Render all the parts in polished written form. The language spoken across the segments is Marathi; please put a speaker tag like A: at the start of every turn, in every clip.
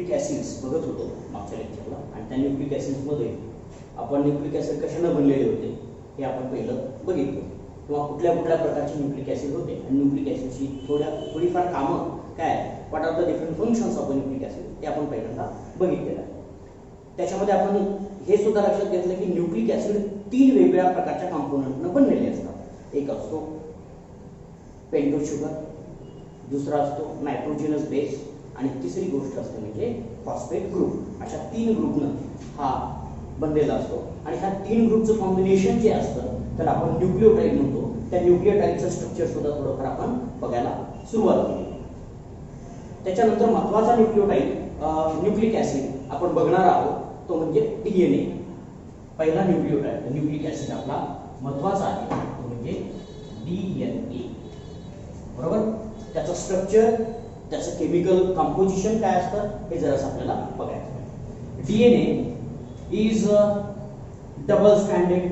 A: न्यूक्लिक ॲसिड्स बघत होतो मागच्या लेक्चरला, आणि त्या न्यूक्लिक ॲसिड्समध्ये आपण न्यूक्लिक ॲसिड कशाने बनलेले होते हे आपण पहिलं बघितलं, किंवा कुठल्या कुठल्या प्रकारचे न्यूक्लिक ॲसिड होते आणि न्यूक्लिक ॲसिडची थोडीफार कामं काय, what are the different functions of nucleic acid ते आपण पहिल्यांदा बघितलेलं आहे. त्याच्यामध्ये आपण हे सुद्धा लक्षात घेतलं की न्यूक्लिक ॲसिड 3 वेगवेगळ्या प्रकारच्या कंपोनंटनं बनलेले असतात. एक असतो पेंटोज शुगर, दुसरा असतो नायट्रोजनस बेस, आणि तिसरी गोष्ट असते म्हणजे फॉस्फेट ग्रुप. अशा 3 ग्रुपनं हा बनलेला असतो, आणि ह्या 3 ग्रुपचं कॉम्बिनेशन जे असतं तर आपण न्यूक्लियोटाइड म्हणतो. त्या न्यूक्लियोटाइडचं स्ट्रक्चर सुद्धा थोडंफार आपण बघायला सुरुवात केली. त्याच्यानंतर महत्त्वाचा न्यूक्लिक ॲसिड आपण बघणार आहोत तो म्हणजे DNA. पहिला न्यूक्लिक ॲसिड आपला महत्त्वाचा आहे तो म्हणजे DNA. बरोबर, त्याचं स्ट्रक्चर, त्याचं केमिकल कंपोजिशन काय असतं हे जरासं आपल्याला बघायचं आहे. DNA is double stranded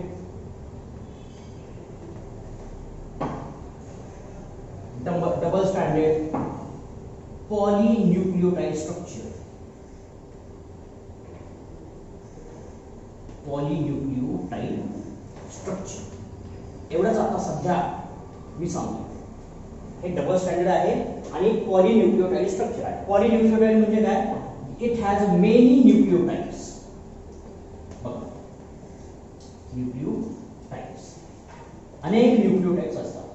A: polynucleotide structure. Polynucleotide structure एवढंच आता सध्या मी सांगतो. हे डबल स्टँडर्ड आहे आणि पॉलीन्यूक्लियोटाइड स्ट्रक्चर आहे. पॉलीन्यूक्लियोटाइड म्हणजे काय, इट हॅज मेनी न्यूक्लियोटाइड्स. बघा, न्यूक्लियोटाइड्स अनेक न्यूक्लियोटाइड्स असतात.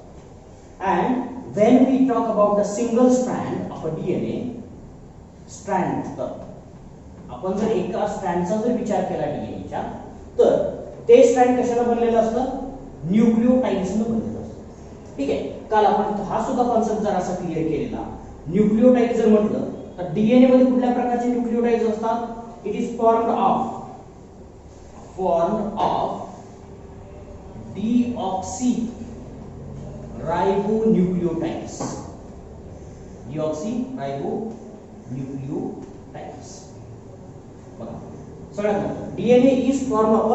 A: And when we talk about the single strand of a DNA strand, तर आपण जर एका स्ट्रँडचा जर विचार केला डीएनएच्या, तर ते स्ट्रँड कशाने बनलेलं असतं, न्यूक्लियोटाइड्सने बनलेलं असतं. ठीक आहे, काल आपण हा सुद्धा कॉन्सेप्ट जरासा क्लिअर केलेला. न्यूक्लियोटाइड जर म्हटलं तर डीएनए मध्ये कुठल्या प्रकारचे न्यूक्लियोटाइड्स असतात, it is formed of deoxy ribonucleotides. Deoxyribonucleotides. बघा, सगळ्यात महत्त्वाचं, DNA is form of a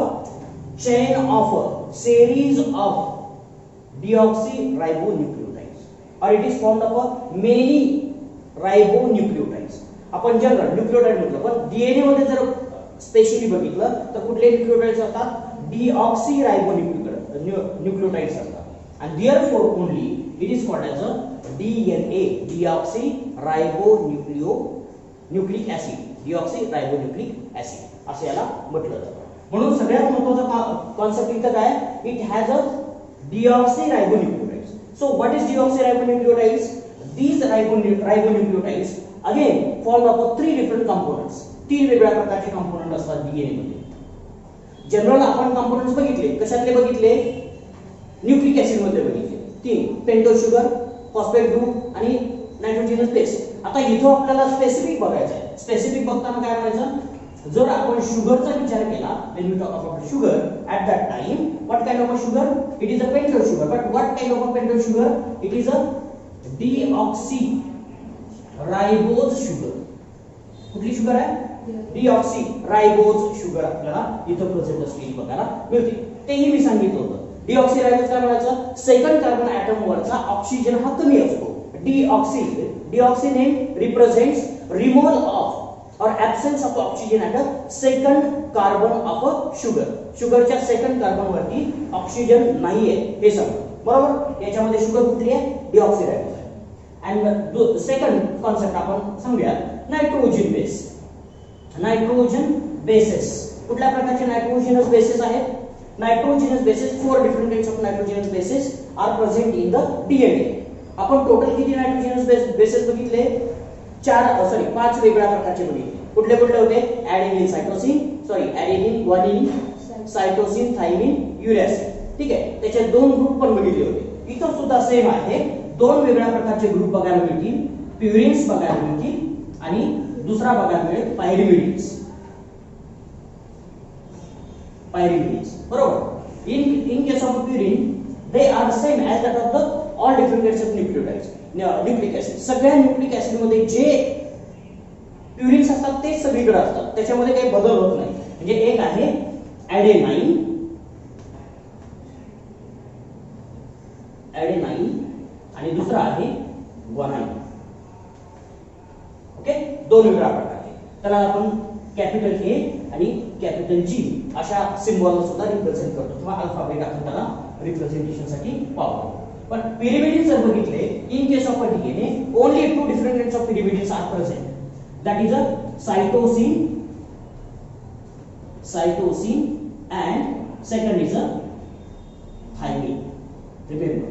A: chain of a series of deoxyribonucleotides, or it is formed of a many ribonucleotides. आपण जनरल न्यूक्लियोटाइड म्हटलं, पण डीएनए मध्ये जर स्पेशली बघितलं तर कुठले न्यूक्लियोटाइड्स असतात, डीऑक्सीराइबोन्यूक्लियोटाइड्स असतात. And therefore only it is called as a DNA, deoxyribonucleic acid. deoxyribonucleic acid असे याला म्हटलं जातं. म्हणून सगळ्यात महत्त्वाचा कॉन्सेप्ट इथं काय, it has a deoxyribonucleotides. So what is deoxyribonucleotides? These ribonucleotides again formed of 3 different components. 3 वेगवेगळ्या प्रकारचे कंपोनंट असतात डीएनए मध्ये. जनरल आपण कंपोनंट्स बघितले, कशातले बघितले, न्यूक्लिक ऍसिड मध्ये बघितले 3, पेंटोज शुगर, फॉस्फेट ग्रुप आणि नायट्रोजनस बेस. आता इथं आपल्याला स्पेसिफिक बघायचं आहे. स्पेसिफिक बघताना काय म्हणायचं, जर आपण शुगरचा विचार केला, when we talk about sugar at that time, what kind of a sugar, it is a pentose sugar. But what kind of a pentose sugar, it is a deoxyribose sugar. कुठली शुगर आहे, deoxyribose शुगर आपल्याला इथं प्रेझेंट असलेली बघायला मिळते. तेही मी सांगितलं होतं. डिऑक्सिरायबोज काय म्हणायचं, सेकंड कार्बन ऍटम वरचा ऑक्सिजन हा कमी असतो. Deoxy name represents removal of or absence of oxygen at a second carbon of a sugar. शुगरच्या सेकंड कार्बन वरती ऑक्सिजन नाहीये हे समजा. बरोबर, याच्यामध्ये शुगर कुठली आहे, डिऑक्सिरायबोज आहे. अँड सेकंड कॉन्सेप्ट आपण सांगूया, नायट्रोजन बेस. नायट्रोजन बेसेस, कुठल्या प्रकारचे नायट्रोजनस बेसेस आहेत, nitrogenous bases, 4 different types of nitrogenous bases are present in the DNA. आपण टोटल किती नायट्रोजनस बेसेस बघितले, 5 वेगवेगळ्या प्रकारचे बघितले. कुठले कुठले होते, ऍडेनिन, ग्वानिन, सायटोसिन, थायमिन, युरॅसिन. ठीक आहे, त्याचे 2 ग्रुप पण बघितले होते. इथं सुद्धा सेम आहे, 2 वेगवेगळ्या प्रकारचे ग्रुप बघायला मिळतील. प्युरिन्स बघायला मिळतील आणि दुसरा बघायला मिळेल पायरिमिडिन्स. बरोबर, in case of purine they are the same as that of the all different types of nucleic acid. सगळ्या न्यूक्लिक ऍसिड मध्ये जे प्युरिन्स असतात ते सगळीकडे असतात, त्याच्यामध्ये काही बदल होत नाही. म्हणजे एक आहे ऍडेनाइन आणि दुसरा आहे ग्वानाइन. ओके, 2 वेगळ्या प्रकारचे. त्याला आपण कॅपिटल ए आणि कॅपिटल जी अशा सिम्बॉलने सुद्धा रिप्रेझेंट करतो किंवा अल्फाबेट आपण त्याला रिप्रेझेंटेशनसाठी वापरतो. पण पिरिमिडिन जर बघितले, in case of a DNA only 2 different kinds of pyrimidines are present. That is a cytosine and second is a thymine. Remember,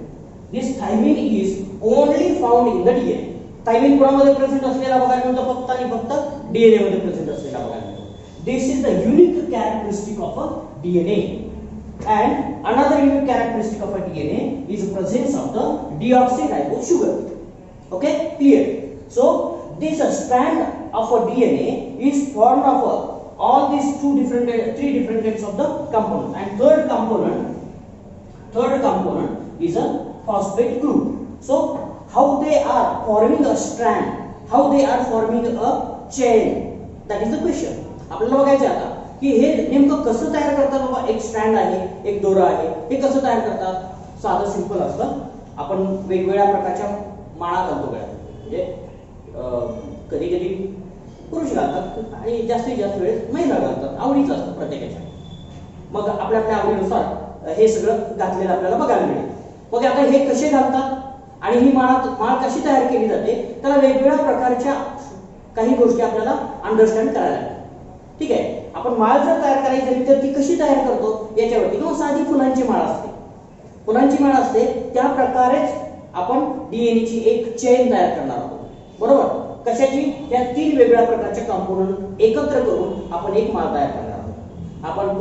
A: this thymine is only found in the DNA. Thymine कोणामध्ये प्रेझेंट असलेला बघायला मिळतो? फक्त आणि फक्त DNA मध्ये प्रेझेंट असलेला बघायला मिळतो. This is the unique characteristic of a DNA. And another unique characteristic of a DNA is the presence of the deoxyribose sugar. Okay, clear? So this strand of a DNA is formed of all these three different kinds of the components, and third component is a phosphate group. So how they are forming a strand, how they are forming a chain, that is the question. आपल्याला बघायचं आता की हे नेमकं कसं तयार करतात. बाबा एक स्ट्रँड आहे, एक दोरा आहे, हे कसं तयार करतात? साधं सिंपल असतं. आपण वेगवेगळ्या प्रकारच्या माळा घालतो गळ्यात, म्हणजे कधी कधी पुरुष घालतात आणि जास्तीत जास्त वेळेस महिला घालतात. आवडीचं असतं प्रत्येकाच्या. मग आपल्या आपल्या आवडीनुसार हे सगळं घातलेलं आपल्याला बघायला मिळेल. मग आता हे कसे घालतात आणि ही माळ कशी तयार केली जाते, त्याला वेगवेगळ्या प्रकारच्या काही गोष्टी आपल्याला अंडरस्टँड करायला लागतात. ठीक आहे, आपण माळ जर तयार करायची झाली तर ती कशी तयार करतो याच्यावरती, किंवा साधी फुलांची माळ असते, फुलांची माळ असते त्या प्रकारेच आपण डीएनए ची एक चेन तयार करणार आहोत. बरोबर? कशाची? त्या 3 वेगवेगळ्या प्रकारचे कंपोनंट एकत्र करून आपण एक माळ तयार करणार आहोत. आपण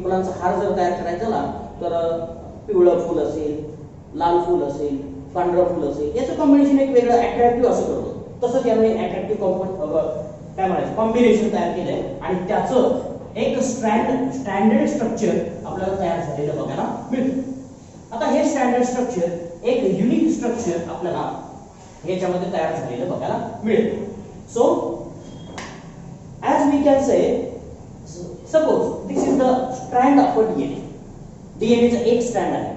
A: फुलांचा हार जर तयार करायचा झाला तर पिवळं फुल असेल, लाल फुल असेल, पांढरं फुल असेल, याचं कॉम्बिनेशन एक वेगळं अट्रॅक्टिव्ह असं करतो. तसंच याने अट्रॅक्टिव्ह काय म्हणायचं कॉम्बिनेशन तयार केलंय आणि त्याचं एक स्टँडर्ड स्ट्रक्चर आपल्याला तयार झालेलं बघायला मिळतं. आता हे स्टँडर्ड स्ट्रक्चर एक युनिक स्ट्रक्चर आपल्याला याच्यामध्ये तयार झालेलं बघायला मिळेल. So as we can say, suppose this is the strand of a DNA. डीएनएचं एक स्ट्रँड आहे.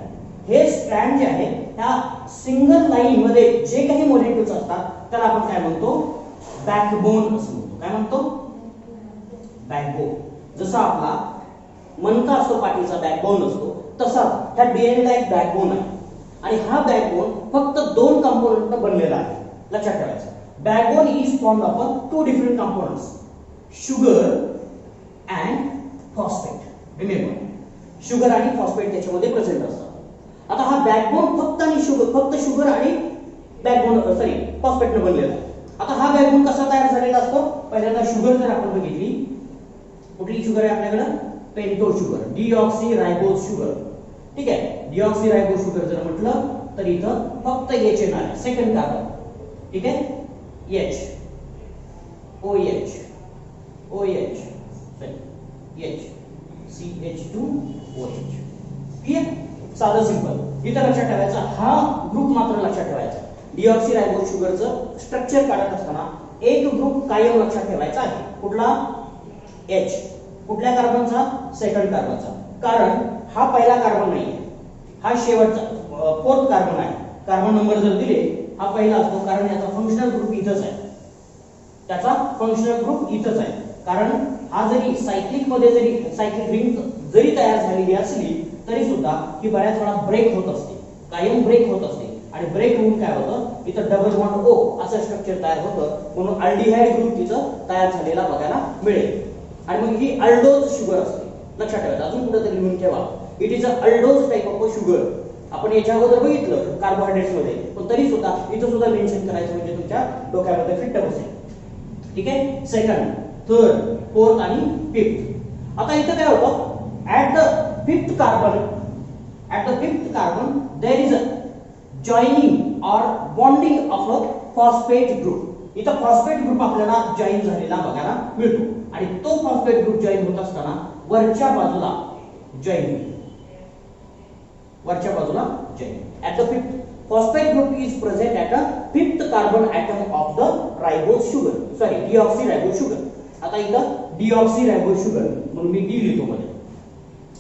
A: हे स्ट्रँड जे आहे ह्या सिंगल लाईन मध्ये जे काही मॉलिक्युल्स असतात त्याला आपण काय म्हणतो? बॅकबोन असं म्हणतो. काय म्हणतो? बॅकबोन. जसा आपला मनका असतो, पाठीचा बॅकबोन असतो, तसा ह्या डीएनएला एक बॅकबोन आहे. आणि हा बॅकबोन फक्त 2 कंपोनंटने बनलेला आहे. लक्षात ठेवायचं. Backbone is formed of 2 different components, sugar and phosphate. Remember, sugar आणि फॉस्फेट त्याच्यामध्ये प्रेझेंट असतात. आता हा बॅकबोन फक्त शुगर आणि फॉस्फेटने बनलेला आहे. आता हा बॅकबोन कसा तयार झालेला असतो? पहिल्यांदा शुगर जर आपण बघितली, कुठली शुगर आहे आपल्याकडे? पेंटो शुगर, डीऑक्सीरायबोज शुगर. ठीक आहे, डीऑक्सीरायबोज शुगर जर म्हटलं तर इथं फक्त एच येणार आहे, सेकंड कार्बन. ठीक आहे, H OH OH H CH2OH. Clear? साधं सिंपल. इथं लक्षात ठेवायचं, हा ग्रुप मात्र लक्षात ठेवायचा. डीऑक्सीरायबोज शुगरचं स्ट्रक्चर काढत असताना एक ग्रुप कायम लक्षात ठेवायचा आहे. कुठला? H. कुठल्या कार्बनचा? सेकंड कार्बनचा. कारण हा पहिला कार्बन नाहीये, हा शेवटचा 4th कार्बन आहे. कार्बन नंबर जर दिले हा पहिला असतो, कारण याचा फंक्शनल ग्रुप इथंच आहे. त्याचा फंक्शनल ग्रुप इथंच आहे. कारण हा जरी सायक्लिक रिंग जरी तयार झालेली असली तरी सुद्धा ही बऱ्याच वेळा ब्रेक होत असते, कायम ब्रेक होत असते. आणि ब्रेक होऊन काय होतं, इथं डबल बॉन्ड O असं स्ट्रक्चर तयार होतं. म्हणून अल्डिहाइड ग्रुप तिथं तयार झालेला बघायला मिळेल. आणि मग ही अल्डोज शुगर असते. लक्षात ठेवायचं, अजून कुठेतरी लिहून ठेवा. It is a aldose type of sugar. आपण याच्या अगोदर बघितलं कार्बोहायड्रेट्स मध्ये, पण तरी सुद्धा इथं सुद्धा मेन्शन करायचं, म्हणजे तुमच्या डोक्यामध्ये फिट बसेल. ठीक आहे, सेकंड, थर्ड, फोर्थ आणि फिफ्थ. आता इथं काय होतं, at the fifth carbon there is a joining or bonding of a phosphate group. इथं फॉस्फेट ग्रुप आपल्याला जॉईन झालेला बघायला मिळतो. आणि तो फॉस्फेट ग्रुप जॉईन होत असताना वरच्या बाजूला join at the fifth phosphate group is present at the 5th carbon atom of the ribose sugar, deoxyribose sugar. आता इथं deoxyribose sugar म्हणून मी डी लिहितो मध्ये.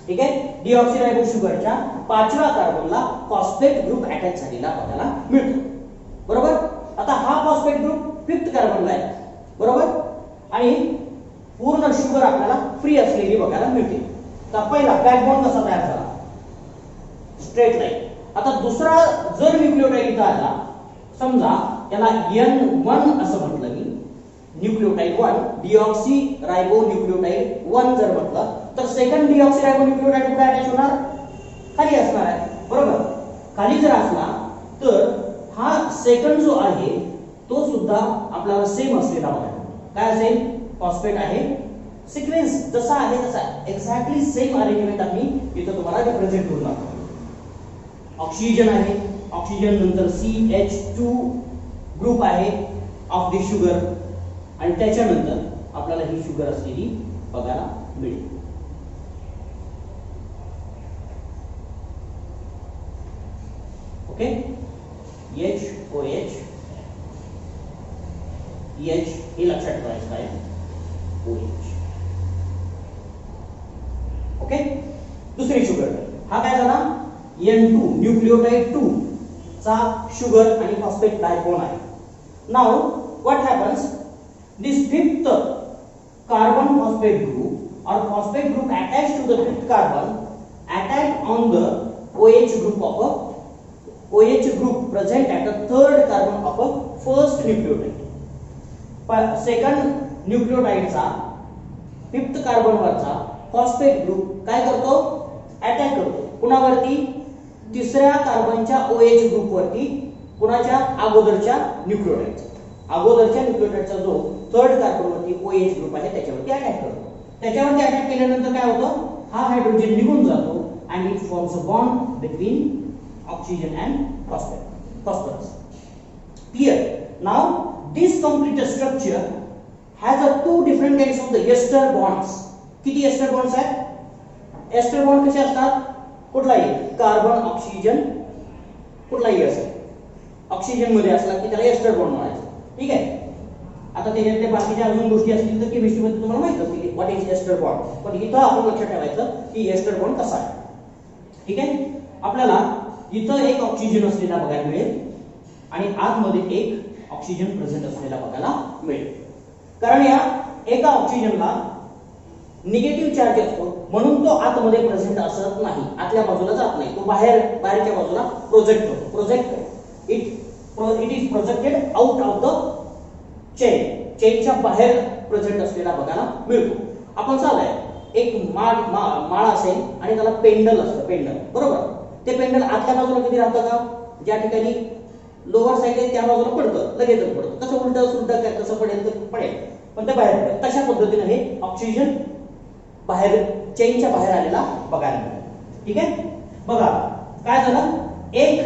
A: ठीक आहे, deoxyribose शुगरच्या 5व्या कार्बनला फॉस्फेट ग्रुप अटॅच झालेला बघायला मिळतो. बरोबर? आता हा फॉस्फेट ग्रुप 5th कार्बनला आहे. बरोबर? आणि पूर्ण शुगर आपल्याला फ्री असलेली बघायला मिळते. तर पहिला बॅकबोन कसा तयार झाला, स्ट्रेट लाईन. आता दुसरा जर न्यूक्लियोटाइड इथं आला, समजा त्याला N1 असं म्हटलं मी, न्यूक्लियोटाइड 1, डिऑक्सी रायबो न्यूक्लियोटाइड 1 जर म्हटलं, तर सेकंड डिऑक्सी रायबो न्यूक्लियोटाइड कुठे अटॅच होणार, खाली असणार आहे, बरोबर. खाली जर असला तर हा सेकंड जो आहे तो सुद्धा आपल्याला सेम असलेला बघा. काय असेल, फॉस्फेट आहे, सिक्वेन्स जसा आहे तसा एक्झॅक्टली सेम अरेंजमेंट आम्ही इथं तुम्हाला रिप्रेझेंट करून दाखवतो. ऑक्सिजन आहे, ऑक्सिजन नंतर CH2 ग्रुप आहे ऑफ दी शुगर, आणि त्याच्यानंतर आपल्याला ही शुगर असलेली बघायला मिळेल. ओके, HOH H हे लक्षात ठेवायचं आहे, OH. ओके, दुसरी शुगर, हा काय झाला, N2 न्यूक्लियोटाइड 2 चा शुगर आणि फॉस्फेट डायबोन आहे. Now what happens, this fifth carbon phosphate group or phosphate group attached to the fifth carbon attack on the OH group present at the third carbon of a first nucleotide. Second न्यूक्लियोटाइडचा फिफ्थ कार्बन वरचा फॉस्फेट ग्रुप काय करतो, अटॅक करतो. कुणावरती, तिसऱ्या कार्बनच्या OH ग्रुप वरती, कुणाच्या, अगोदरच्या न्यूक्लियोटाइडचा जो थर्ड कार्बन वरती OH ग्रुप आहे त्याच्यावरती अटॅक करतो. त्याच्यावरती अटॅक केल्यानंतर काय होतं, हा हायड्रोजन निघून जातो and it forms a bond between oxygen and phosphorus. Clear? Now this complete structure has a two different kinds of the ester bonds. किती एस्टर बॉन्ड्स आहेत, एस्टर बॉन्ड कसे असतात, कुठलाही कार्बन ऑक्सिजन कुठलाही असेल, ऑक्सिजन मध्ये असला की त्याला एस्टर बॉन्ड म्हणायचं. ठीक आहे. आता त्याच्यातल्या बाकीच्या अजून गोष्टी असतील तर केमिस्ट्री मध्ये तुम्हाला माहित असतील व्हॉट इज एस्टर बॉन्ड, पण इथं आपण लक्षात ठेवायचं की एस्टर बॉन्ड कसा आहे. ठीक आहे. आपल्याला इथं एक ऑक्सिजन असलेला बघायला मिळेल आणि आतमध्ये एक ऑक्सिजन प्रेझेंट असलेला बघायला मिळेल. कारण या एका ऑक्सिजनला निगेटिव्ह चार्ज असतो म्हणून तो आतमध्ये प्रेझेंट असत नाही, आतल्या बाजूला जात नाही, तो बाहेरच्या बाजूला project it is projected out of the चेनच्या बाहेर प्रेझेंट असलेला बघायला मिळतो. आपण चाललाय एक माळ असेल आणि त्याला पेंडल असतं, पेंडल बरोबर. ते पेंडल आतल्या बाजूला किती राहतं का, ज्या ठिकाणी लोअर साईड आहे त्या बाजूला पडतं, लगेचच पडतं. तसं उलटं सुद्धा काय कसं पडेल तर पडेल, पण ते बाहेर पडेल. तशा पद्धतीने हे ऑक्सिजन बाहेर चेनच्या बाहेर आलेला बघायला मिळेल. ठीक आहे. बघा काय झालं, एक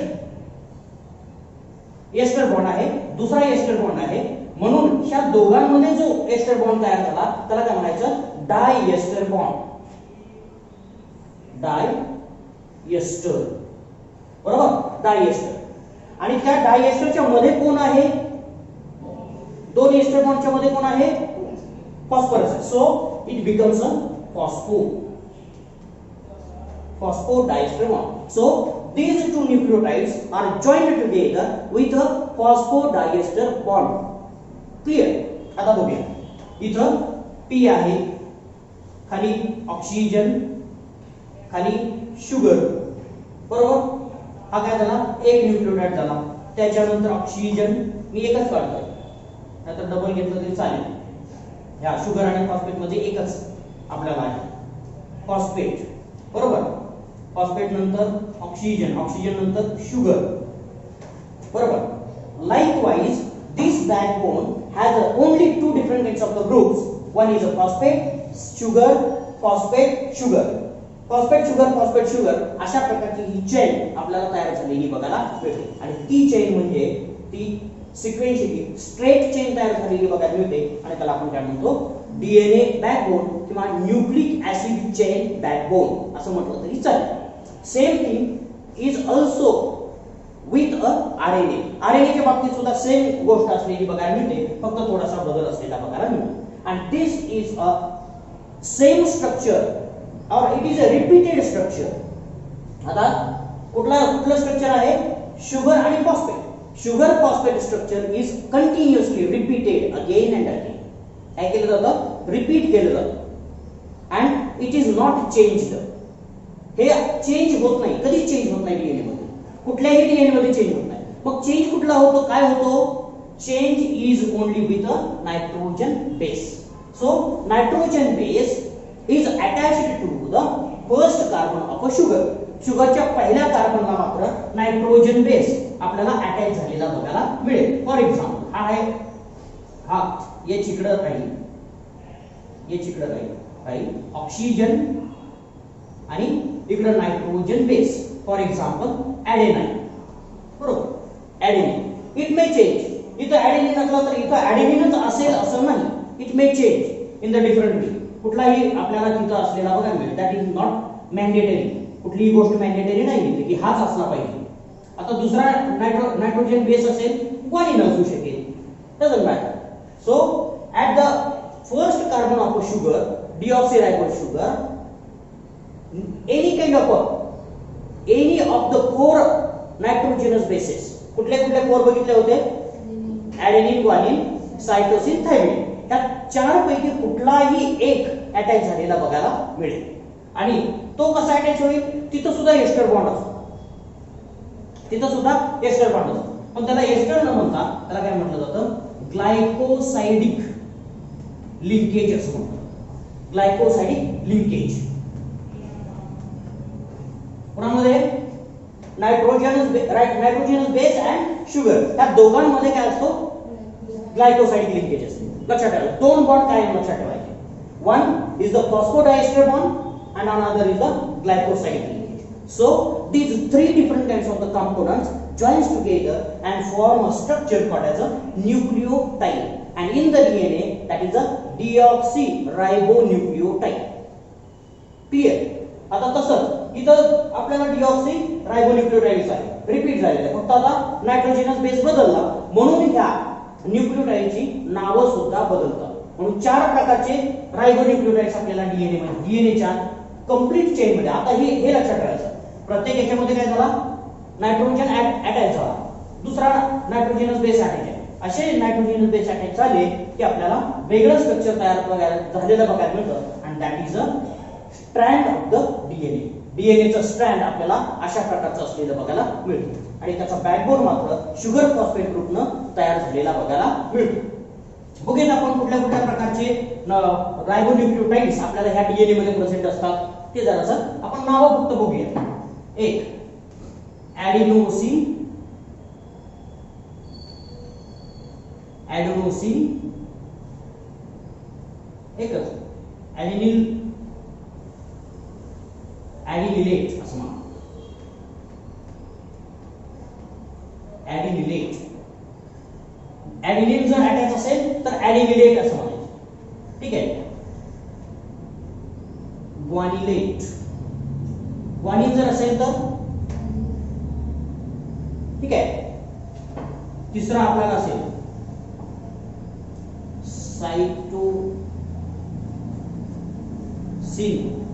A: एस्टर बॉन्ड आहे, दुसरा एस्टर बॉन्ड आहे, म्हणून ह्या दोघांमध्ये जो एस्टर बॉन्ड तयार झाला त्याला काय म्हणायचं, डायएस्टर बॉन्ड. डायएस्टर बरोबर, डायएस्टर. आणि त्या डायएस्टरच्या मध्ये कोण आहे, दोन एस्टर बॉन्डच्या मध्ये कोण आहे, phosphorus. So it becomes a phosphodiester bond. So these two nucleotides are joined together with a phosphodiester bond. Clear? आता बघूया. इथं P आहे, खाली ऑक्सिजन, खाली शुगर बरोबर. हा काय झाला, एक न्यूक्लियोटाइड झाला. त्याच्यानंतर ऑक्सिजन मी एकच काढतोय, नाहीतर डबल घेतलं तरी चालेल. ह्या शुगर आणि फॉस्फेट मध्ये एकच आपल्याला आहे, फॉस्फेट बरोबर. फॉस्फेट नंतर ऑक्सिजन, ऑक्सिजन नंतर शुगर बरोबर. Likewise, this backbone has only two different kinds of the groups. One is a phosphate, sugar, phosphate, sugar. Phosphate, sugar, phosphate, sugar अशा प्रकारची ही चेन आपल्याला तयार झालेली बघायला मिळते. आणि ती चेन म्हणजे ती सिक्वेन्शियली स्ट्रेट चेन तयार झालेली बघायला मिळते आणि त्याला आपण काय म्हणतो, DNA बॅकबोन किंवा न्यूक्लिक ऍसिड चेन बॅकबोन असं म्हटलं तरी चालेल. Same thing is also with a RNA. RNA च्या बाबतीत सुद्धा सेम गोष्ट असलेली बघायला मिळते, फक्त थोडासा बदल असलेला बघायला मिळतो. and this is a same structure or it is a repeated structure. आता कुठलं स्ट्रक्चर आहे, शुगर आणि phosphate. Sugar phosphate structure is continuously repeated again and again. काय केलं जातं, रिपीट केलं जातं. And it is not changed. हे चेंज होत नाही, कधीच चेंज होत नाही डीएनए मध्ये, कुठल्याही डीएनए मध्ये चेंज होत नाही. मग चेंज कुठला होतो, काय होतो, change is only with a nitrogen base. So nitrogen base is attached to the first carbon of a sugar. शुगरच्या पहिल्या कार्बनला मात्र नायट्रोजन बेस आपल्याला अटॅच झालेला बघायला मिळेल. फॉर एक्झाम्पल हा आहे, हा ये इकडं राहील, ये इकडं राहील ऑक्सिजन आणि इकडं नायट्रोजन बेस. फॉर एक्झाम्पल ॲडेनाइन, बरोबर, ॲडेनिन. It may change. इथं ॲडेनिन असला तर इथं ॲडेनिनच असेल असं नाही. It may change in the different वे. कुठलाही आपल्याला तिथं असलेला बघायला मिळेल. That is not mandatory. कुठलीही गोष्ट मॅन्डेटरी नाही की हाच असला पाहिजे. आता दुसरा नायट्रोजन बेस असेल, ग्वानिन असू शकेल, doesn't matter. So at the first carbon of a sugar, deoxyribonucleic sugar, any of the four nitrogenous bases. कुठले कुठले फोर बघितले होते, ॲडेनिन, ग्वानिन, सायटोसिन, थायमिन. या चार पैकी कुठलाही एक अटॅच झालेला बघायला मिळेल. आणि तो कसा अटॅच होईल, तिथं सुद्धा एस्टर बॉन्ड असतो, तिथं सुद्धा एस्टर बॉन्ड असतो. पण त्याला एस्टर न म्हणता त्याला काय म्हटलं जातं, ग्लायकोसाइडिक लिंकेज असं म्हणतात. ग्लायकोसाइडिक लिंकेज. कोणामध्ये, नायट्रोजनस बेस अँड शुगर, या दोघांमध्ये काय असतो, ग्लायकोसाइडिक लिंकेज असते. लक्षात ठेवा, दोन बॉन्ड काय लक्षात ठेवायचे. One is the phosphodiester bond and another is the glycosidic linkage. So these three different kinds of the components joins together and form a structure called as a nucleotide, and in the DNA that is a deoxyribonucleotide. Clear? आता तसंच इथं आपल्याला deoxyribonucleotides आहे, रिपीट झालेलं आहे, फक्त आता नायट्रोजनस बेस बदलला म्हणून ह्या न्यूक्लिओटाइडची नावं सुद्धा बदलतात. म्हणून चार प्रकारचे रायबोन्यूक्लिओटाइड्स आपल्याला डीएनए मध्ये, डीएनएच्या कंप्लीट चेन मध्ये. आता हे लक्षात ठेवायचं, प्रत्येक याच्यामध्ये काय झाला, नायट्रोजन अटॅच झाला, दुसरा नायट्रोजनस बेस अटॅच आहे. असे नायट्रोजनस बेस अटॅच झाले की आपल्याला वेगळं स्ट्रक्चर तयार झालेलं बघायला मिळतं. And that is a strand of the DNA. डीएनएचं स्ट्रँड आपल्याला अशा प्रकारचं असलेलं बघायला मिळतं. आणि त्याचा बॅकबोन मात्र शुगर फॉस्फेट ग्रुपनं तयार झालेला बघायला मिळतो. बघूयात आपण कुठल्या कुठल्या प्रकारचे रायबोन्यूक्लिओटाइड्स आपल्याला ह्या डीएनए मध्ये प्रेझेंट असतात ते जरासं आपण नावं फक्त बघूया. एक ॲडेनोसिन, एकच ॲडिनिलेट असं म्हणा, ॲडिनिलेट. ॲडेनिन जर अटॅच असेल तर ॲडिनिलेट असं म्हणायचं. ठीक आहे. ग्वानिलेट, ग्वानिन जर असेल तर ठीक आहे. तिसरा आपल्याला असेल सायटोसिन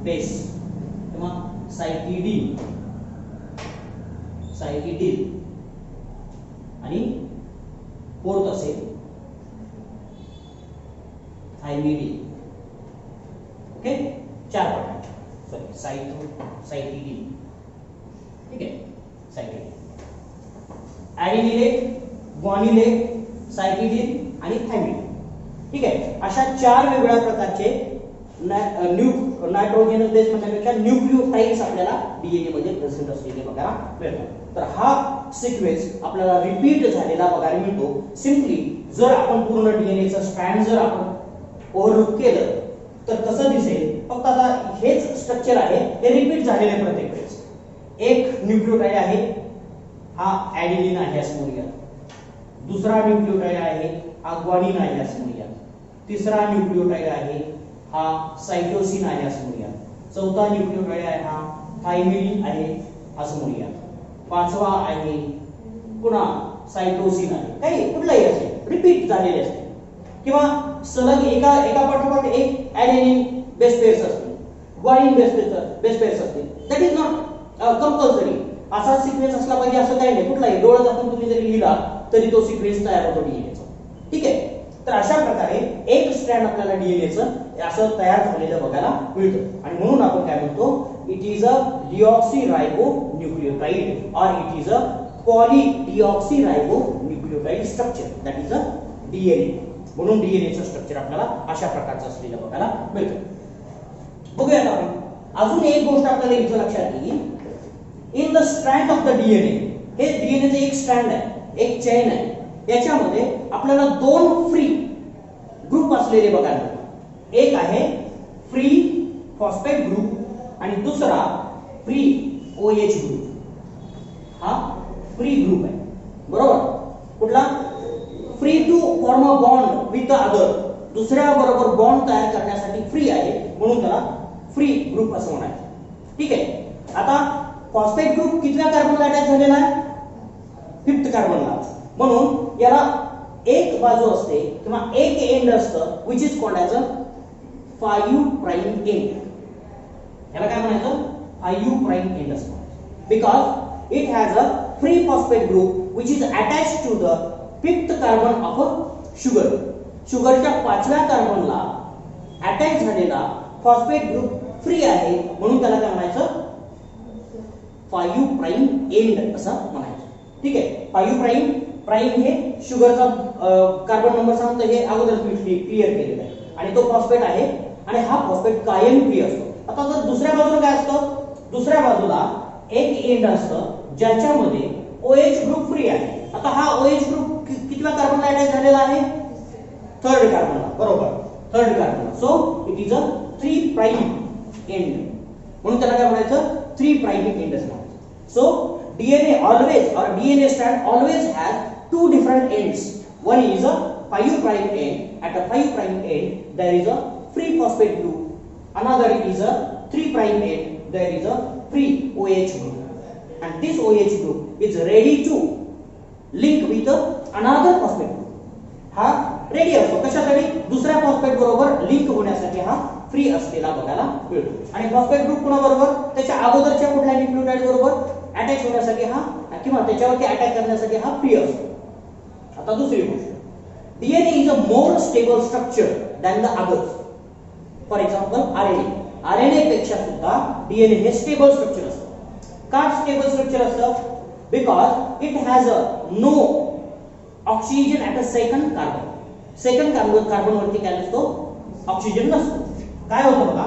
A: बेस किंवा सायटिडीन, आणि फोर्थ असेल थायमिडीन. ओके, चार प्रकारचे, सॉरी सायटिडीन. ठीक आहे, सायटिडीन, ॲडिनिलेट, ग्वानिलेट, सायटिडीन आणि थायमिडीन. ठीक आहे. अशा चार वेगवेगळ्या प्रकारचे नायट्रोजनस बेस म्हणण्यापेक्षा न्यूक्लिओटाइड्स आपल्याला डीएनए मध्ये प्रेझेंट असलेले बघायला मिळतात. तर हा सिक्वेन्स आपल्याला रिपीट झालेला बघायला मिळतो. सिम्पली जर आपण पूर्ण डीएनएचं स्ट्रँड जर आपण ओव्हरलुक केलं तर कसं दिसेल, फक्त आता हेच स्ट्रक्चर आहे, हे रिपीट झालेले प्रत्येक वेळेस. एक न्यूक्लिओटाइड आहे, हा ॲडेनिन आहे असं म्हणूया. दुसरा न्यूक्लिओटाइड आहे, हा ग्वानिन आहे असं म्हणूया. तिसरा न्यूक्लिओटाइड आहे, हा सायटोसिन आहे असं म्हणूया. चौथा न्यूक्लिओटाइड आहे, हा थायमिडीन आहे असं म्हणूया. पाचवा आहे पुन्हा सायटोसिन आहे. काही कुठलाही असेल, रिपीट झालेले असते किंवा सलग एका पाठोपाठ एक ॲडेनिन बेस पेअर्स असतील, ग्वानिन बेस पेअर्स असतील. That is not compulsory. असा सिक्वेन्स असला पाहिजे असं काही नाही. कुठलाही डोळा आपण तुम्ही जरी लिहिला तरी तो सिक्वेन्स तयार होतो डीएनएचा. ठीक आहे. तर अशा प्रकारे एक स्ट्रँड आपल्याला डीएनएचं असं तयार झालेलं बघायला मिळतं आणि म्हणून आपण काय म्हणतो, it is a deoxyribonucleotide or it is a polydeoxyribonucleotide structure, that is a DNA. म्हणून डीएनएचं स्ट्रक्चर आपल्याला अशा प्रकारचं असलेलं बघायला मिळतं. बघूया आता आपण अजून एक गोष्ट आपल्याला इथं लक्षात येईल. In the strand of the DNA, हे डीएनएचं एक स्ट्रँड आहे, एक चेन आहे, याच्यामध्ये आपल्याला दोन फ्री ग्रुप असलेले बघायला मिळतात. एक आहे फ्री फॉस्फेट ग्रुप आणि दुसरा फ्री ओएच ग्रुप. हा फ्री ग्रुप आहे, बरोबर. कुठला? Free to form a bond with the other, दुसऱ्या बरोबर बॉन्ड तयार करण्यासाठी फ्री आहे म्हणून त्याला फ्री ग्रुप असं म्हणायचं. ठीक आहे. आता फॉस्फेट ग्रुप कितव्या कार्बनला अटॅच झालेला आहे? 5th कार्बनला. म्हणून याला एक बाजू असते किंवा एक एंड असतं which is called as a 5 prime end. याला काय म्हणायचं? 5 प्राइम एंड असतं, because it has a free phosphate group which is attach to the 5th carbon of a sugar. शुगरच्या 5व्या कार्बनला अटॅच झालेला फॉस्फेट ग्रुप फ्री आहे म्हणून त्याला काय म्हणायचं? 5 प्राइम एंड असं म्हणायचं. ठीक आहे. 5 प्राइम हे शुगरचा कार्बन नंबर सांगतो, हे अगोदरच मी क्लिअर केलेलं आहे. आणि तो फॉस्फेट आहे आणि हा फॉस्फेट कायम फ्री असतो. आता जर दुसऱ्या बाजूला काय असतं? दुसऱ्या बाजूला एक एंड असतं ज्याच्यामध्ये OH ग्रुप फ्री आहे. आता हा OH ग्रुप कितव्या कार्बनला अटॅच झालेला आहे? 3rd कार्बनला, बरोबर. 3rd कार्बनला. So it is a 3 prime end म्हणून त्याला काय म्हणायचं? 3 प्राइम एंड असं म्हणायचं. सो DNA always or DNA strand always has two different ends. One is a 5 prime end. At the 5 prime end there is a free phosphate group. Another is a 3 prime end. There is a free OH group. And this OH group is ready to link with another phosphate group. हा रेडी असतो कशासाठी? दुसऱ्या फॉस्फेट बरोबर लिंक होण्यासाठी हा फ्री असलेला बघायला मिळतो. आणि फॉस्फेट ग्रुप कोणाबरोबर? त्याच्या अगोदरच्या कुठल्या न्यूक्लियोटाइड बरोबर अटॅच होण्यासाठी हा किंवा त्याच्यावरती अटॅक करण्यासाठी हा फ्री असतो. आता दुसरी गोष्ट, DNA is a more stable structure than the others. For example RNA पेक्षा सुद्धा डीएनए हे स्टेबल स्ट्रक्चर असतं. का स्टेबल स्ट्रक्चर असतं? Because it has a no oxygen at a second carbon. Second carbon वरती काय नसतो? ऑक्सिजन नसतो. काय होतं बघा,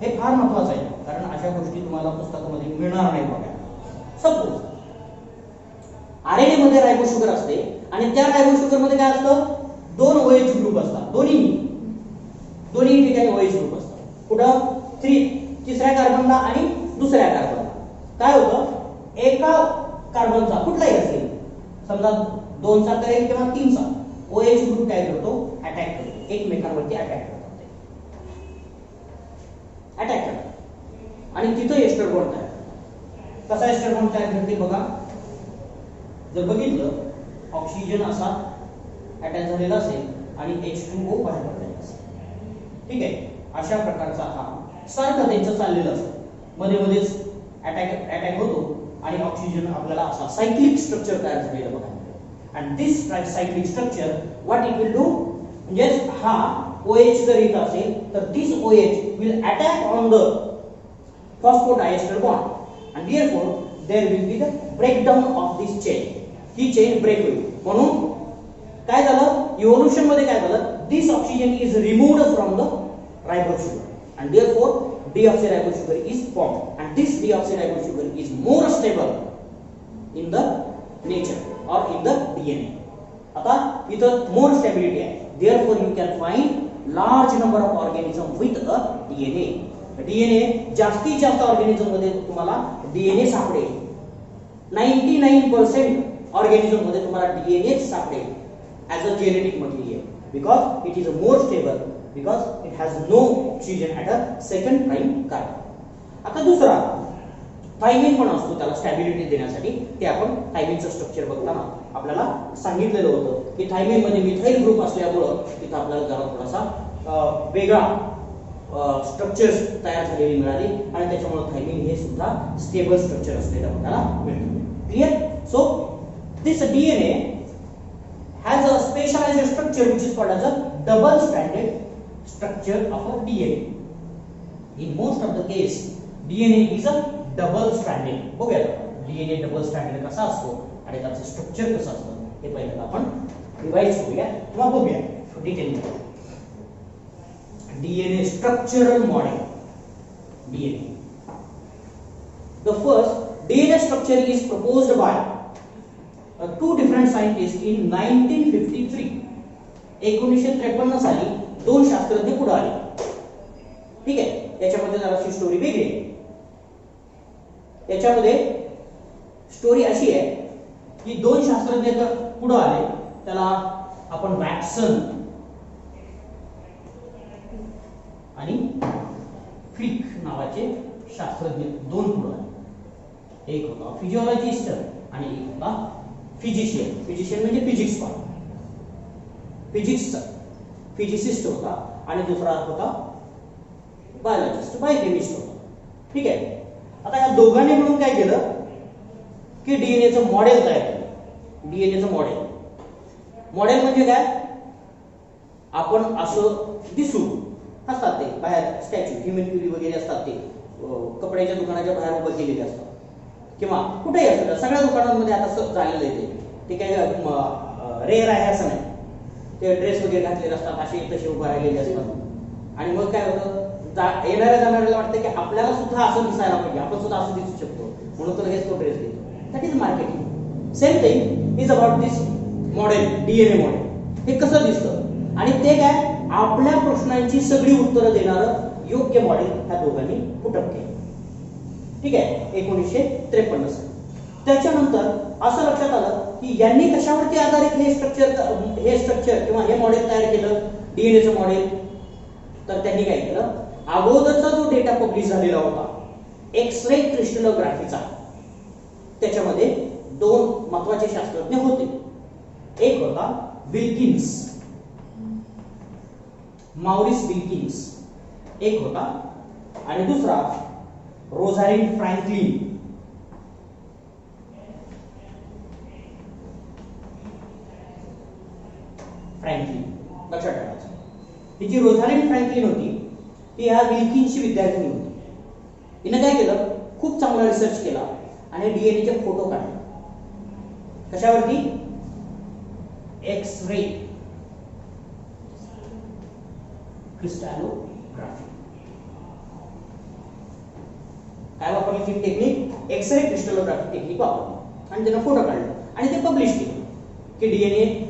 A: हे फार महत्वाचं आहे कारण अशा गोष्टी तुम्हाला पुस्तकामध्ये मिळणार नाही बघा. सपोज आरएनए मध्ये रायबो शुगर असते आणि त्या रायबो शुगर मध्ये काय असतं? 2 OH ग्रुप असतात. दोन्ही ठिकाणी OH ग्रुप असतात. कुठं? 3ऱ्या कार्बनला आणि दुसऱ्या कार्बनला. काय होतं? एका कार्बनचा कुठलाही असेल, समजा 2चा करेल किंवा 3चा, OH ग्रुप काय करतो? अटॅक करतो, एकमेकांवरती अटॅक करतो आणि तिथं एस्टर बॉन्ड तयार. कसा एस्टर बॉन्ड तयार करते बघा. जर बघितलं, ऑक्सिजन असा अटॅच झालेला असेल आणि H2O बाहेर पडलेला असेल. ठीक आहे. अशा प्रकारचा हा सारखं त्यांचं चाललेलं असतं. मध्ये मध्येच अटॅक होतो आणि ऑक्सिजन आपल्याला असा सायक्लिक स्ट्रक्चर तयार झालेलं बघा. and this cyclic structure what it will do, म्हणजे हा OH जर इथं असेल तर this OH will attack on the phosphodiester bond and therefore there will be the breakdown of this chain. ही चेन ब्रेक होईल. म्हणून काय झालं? इव्होल्यूशन मध्ये काय झालं? this oxygen is removed from the ribose sugar and therefore deoxyribose sugar is formed and this deoxyribose sugar is more stable in the nature or in the DNA. आता इथं more stability आहे. Therefore you can find large number of organisms with a DNA. DNA जास्तीत जास्त ऑर्गॅनिझम मध्ये तुम्हाला DNA सापडेल. 99% ऑर्गॅनिझम मध्ये तुम्हाला DNA सापडेल as a genetic material because it is more stable because it has no oxygen at a second prime carbon. आता दुसरा थायमिन पण असतो त्याला स्टॅबिलिटी देण्यासाठी. ते आपण थायमिनचं स्ट्रक्चर बघताना आपल्याला सांगितलेलं होतं की थायमिन मध्ये मिथाइल ग्रुप असल्यामुळं तिथं आपल्याला जरा थोडासा वेगळा स्ट्रक्चर्स तयार झालेली मिळाली आणि त्याच्यामुळे थायमिन हे सुद्धा स्टेबल स्ट्रक्चर असलेलं आपल्याला मिळतं. Clear? So this DNA has a specialized structure which is called as a double stranded structure of a DNA. In most of the case DNA is a double stranded. बघूया DNA double stranded कसा असतो आणि त्याचं स्ट्रक्चर कसं असतं हे पहिल्यांदा आपण रिवाइज करूया किंवा बघूया डिटेलमध्ये. DNA structural model. DNA. The first DNA structure is proposed by two different scientists in 1953. 1953 साली दोन शास्त्रज्ञ पुढे आले. ठीक आहे, याच्यामध्ये जराशी स्टोरी वेगळी आहे. याच्यामध्ये स्टोरी अशी आहे की दोन शास्त्रज्ञ पुढे आले, त्याला आपण वॅटसन आणि फ्लिक नावाचे शास्त्रज्ञ दोन पुढे आले. एक होता फिजिओलॉजिस्ट आणि एक होता फिजिशियन. फिजिशियन म्हणजे फिजिक्स पार्ट, फिजिक्सचा फिजिसिस्ट होता आणि दुसरा होता बायोलॉजिस्ट, बायोकेमिस्ट होता. ठीक आहे, आता या दोघांनी मिळून काय केलं की डीएनएचं मॉडेल तयार केलं. डीएनएचं मॉडेल म्हणजे काय, आपण असं दिसू असतात ते बाहेर स्टॅच्यू ह्युमन क्युरी वगैरे असतात, ते कपड्याच्या दुकानाच्या बाहेर उभं केलेले असतात किंवा कुठेही असतात. सगळ्या दुकानांमध्ये आता झालेलं आहे ते काय रेअर आहे असं नाही. ते ड्रेस वगैरे घातलेले असतात, असे तसे उभं राहिलेले असतात. आणि मग काय होतं, येणाऱ्या जाणाऱ्याला वाटतं की आपल्याला सुद्धा असं दिसायला पाहिजे, आपण सुद्धा असं दिसू शकतो, म्हणून तर हेच तो ड्रेस घेतो. That is marketing. Same thing is about this model, DNA model. हे कसं दिसतं आणि ते काय, आपल्या प्रश्नांची सगळी उत्तरं देणारं योग्य मॉडेल ह्या दोघांनी पुटअप केलं. ठीक आहे, 1953 साली. त्याच्यानंतर असं लक्षात आलं की यांनी कशावरती आधारित हे स्ट्रक्चर किंवा हे मॉडेल तयार केलं, डीएनएचं मॉडेल. तर त्यांनी काय केलं, अगोदरचा जो डेटा पब्लिश झालेला होता एक्स-रे क्रिस्टलोग्राफीचा, त्याच्यामध्ये दोन महत्वाचे शास्त्रज्ञ होते. एक होता विल्किन्स, मॉरिस विल्किन्स एक होता, आणि दुसरा रोझालिंड फ्रँकलिन. लक्षात ठेवायचं, ही जी रोझालिंड फ्रँकलिन होती ती ह्या विल्किन्सची विद्यार्थिनी होती. हिने काय केलं, खूप चांगला रिसर्च केला आणि डीएनएचे फोटो काढले. कशावरती, एक्स-रे क्रिस्टलोग्राफी. काय वापरली ती टेक्निक, एक्स-रे क्रिस्टलोग्राफी टेक्निक वापरली आणि त्यानं फोटो काढले आणि ते पब्लिश केले की डीएनए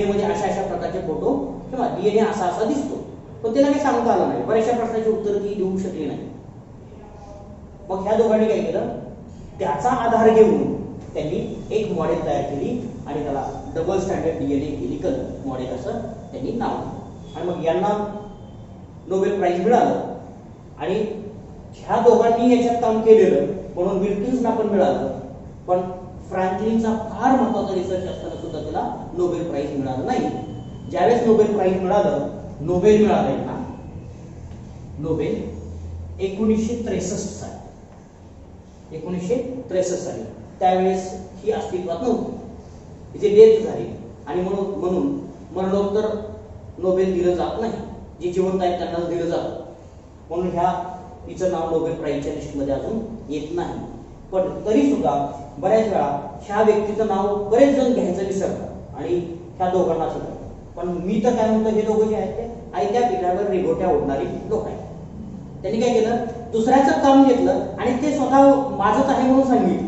A: मध्ये अशा अशा प्रकारचे फोटो किंवा डीएनए असा असा दिसतो. पण त्याला काही सांगता आलं नाही, बऱ्याचशा प्रश्नाची उत्तर ती देऊ शकली नाही. मग ह्या दोघांनी काय केलं, त्याचा आधार घेऊन त्यांनी एक मॉडेल तयार केली आणि त्याला double standard DNA helical model असं त्यांनी नाव दिलं. आणि मग यांना नोबेल प्राइज मिळालं आणि ह्या दोघांनी याच्यात काम केलेलं म्हणून विल्किन्सना पण मिळालं. पण फ्रँकलिनचा फार महत्वाचा रिसर्च असताना सुद्धा त्याला नोबेल प्राइज मिळालं नाही. ज्यावेळेस नोबेल प्राइज मिळालं, नोबेल मिळालं ना, नोबेल 1963 साली, 1963 साली. त्यावेळेस ही अस्तित्वात नव्हती, तिची डेथ झाली आणि म्हणून मरणोत्तर नोबेल दिलं जात नाही. जे जिवंत आहेत त्यांना दिलं जातं, म्हणून ह्या तिचं नाव नोबेल प्राइजच्या लिस्टमध्ये अजून येत नाही. पण तरी सुद्धा बऱ्याच वेळा ह्या व्यक्तीचं नाव बरेच जण घ्यायचं विसरतात आणि ह्या दोघांना सुद्धा. पण मी तर काय म्हणतो, हे दोघं जे आहेत ते आयत्या पिठावर रेघोट्या ओढणारी लोक आहेत. त्यांनी काय केलं, दुसऱ्याचं काम घेतलं आणि ते स्वतः माझंच आहे म्हणून सांगितलं.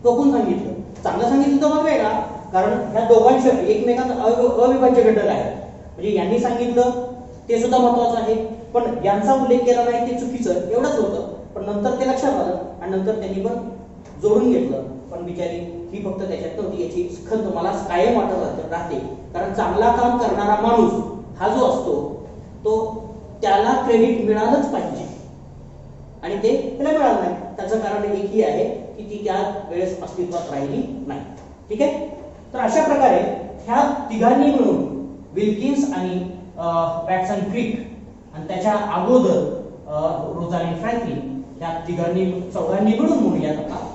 A: टोकून सांगितलं, चांगलं सांगितलं तर मग वेगळा, कारण ह्या दोघांचे एकमेकांत अविभाज्य घटक आहेत. म्हणजे यांनी सांगितलं ते सुद्धा महत्वाचं आहे, पण यांचा उल्लेख केला नाही ते चुकीचं, एवढंच होतं. पण नंतर ते लक्षात आलं आणि नंतर त्यांनी पण जोडून घेतलं. पण बिचारी ही फक्त त्याच्यात नव्हती, याची खंत मला कायम वाटत राहते. कारण चांगला काम करणारा माणूस हा जो असतो तो त्याला क्रेडिट मिळालंच पाहिजे आणि ते त्याला मिळालं नाही. त्याचं कारण एकही आहे की ती त्या वेळेस अस्तित्वात राहिली नाही. ठीक आहे, तर अशा प्रकारे ह्या तिघांनी मिळून, विल्किन्स आणि वॅटसन क्रिक आणि त्याच्या अगोदर रोझालिंड फ्रँकलिन, या तिघांनी चौघांनी मिळून म्हणूयात आता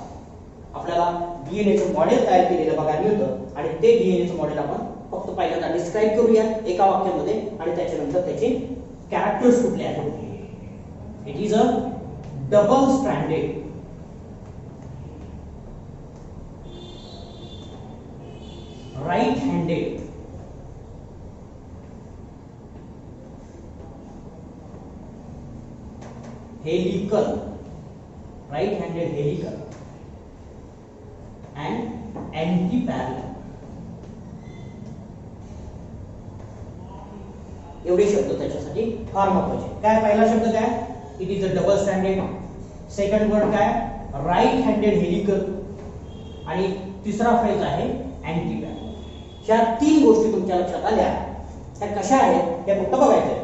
A: आपल्याला डीएनएचं मॉडेल तयार केलेलं बघायला मिळतं आणि ते डीएनएचं मॉडेल आपण फक्त पहिल्यांदा डिस्क्राईब करूया एका वाक्यामध्ये आणि त्याच्यानंतर त्याचे कॅरेक्टर्स कुठले आहेत. It is a double stranded right-handed helical and anti-parallel. एवढे शब्द त्याच्यासाठी फार महत्वाचे. काय पहिला शब्द काय, it is a double standard. Second word काय, राईट हँडेड हेलिकल. आणि तिसरा फ्रेज आहे अँटी पॅरलल. ह्या तीन गोष्टी तुमच्या लक्षात आल्या, त्या कशा आहेत हे फक्त बघायचं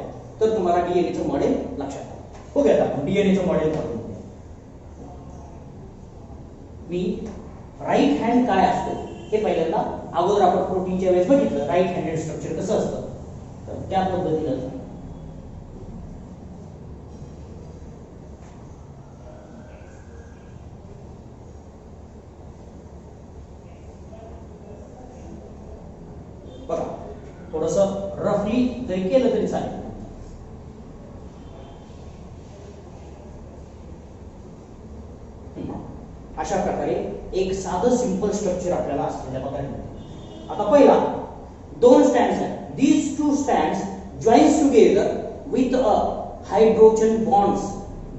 A: तर तुम्हाला डीएनएचं मॉडेल लक्षात आलं. बघूयात आपण डीएनएचं मॉडेल करून. मी राईट हँड काय असतो हे पहिल्यांदा अगोदर आपण प्रोटीनच्या वेळेस बघितलं राईट हँडेड स्ट्रक्चर कसं असतं, तर त्या पद्धतीनं बघा थोडंसं रफली जरी केलं तरी चालेल. अशा प्रकारे एक साधं सिंपल स्ट्रक्चर आपल्याला असलेल्या बघायला मिळतं. आता पहिला दोन स्टँड्स आहेत. these two stands joins together with a hydrogen bonds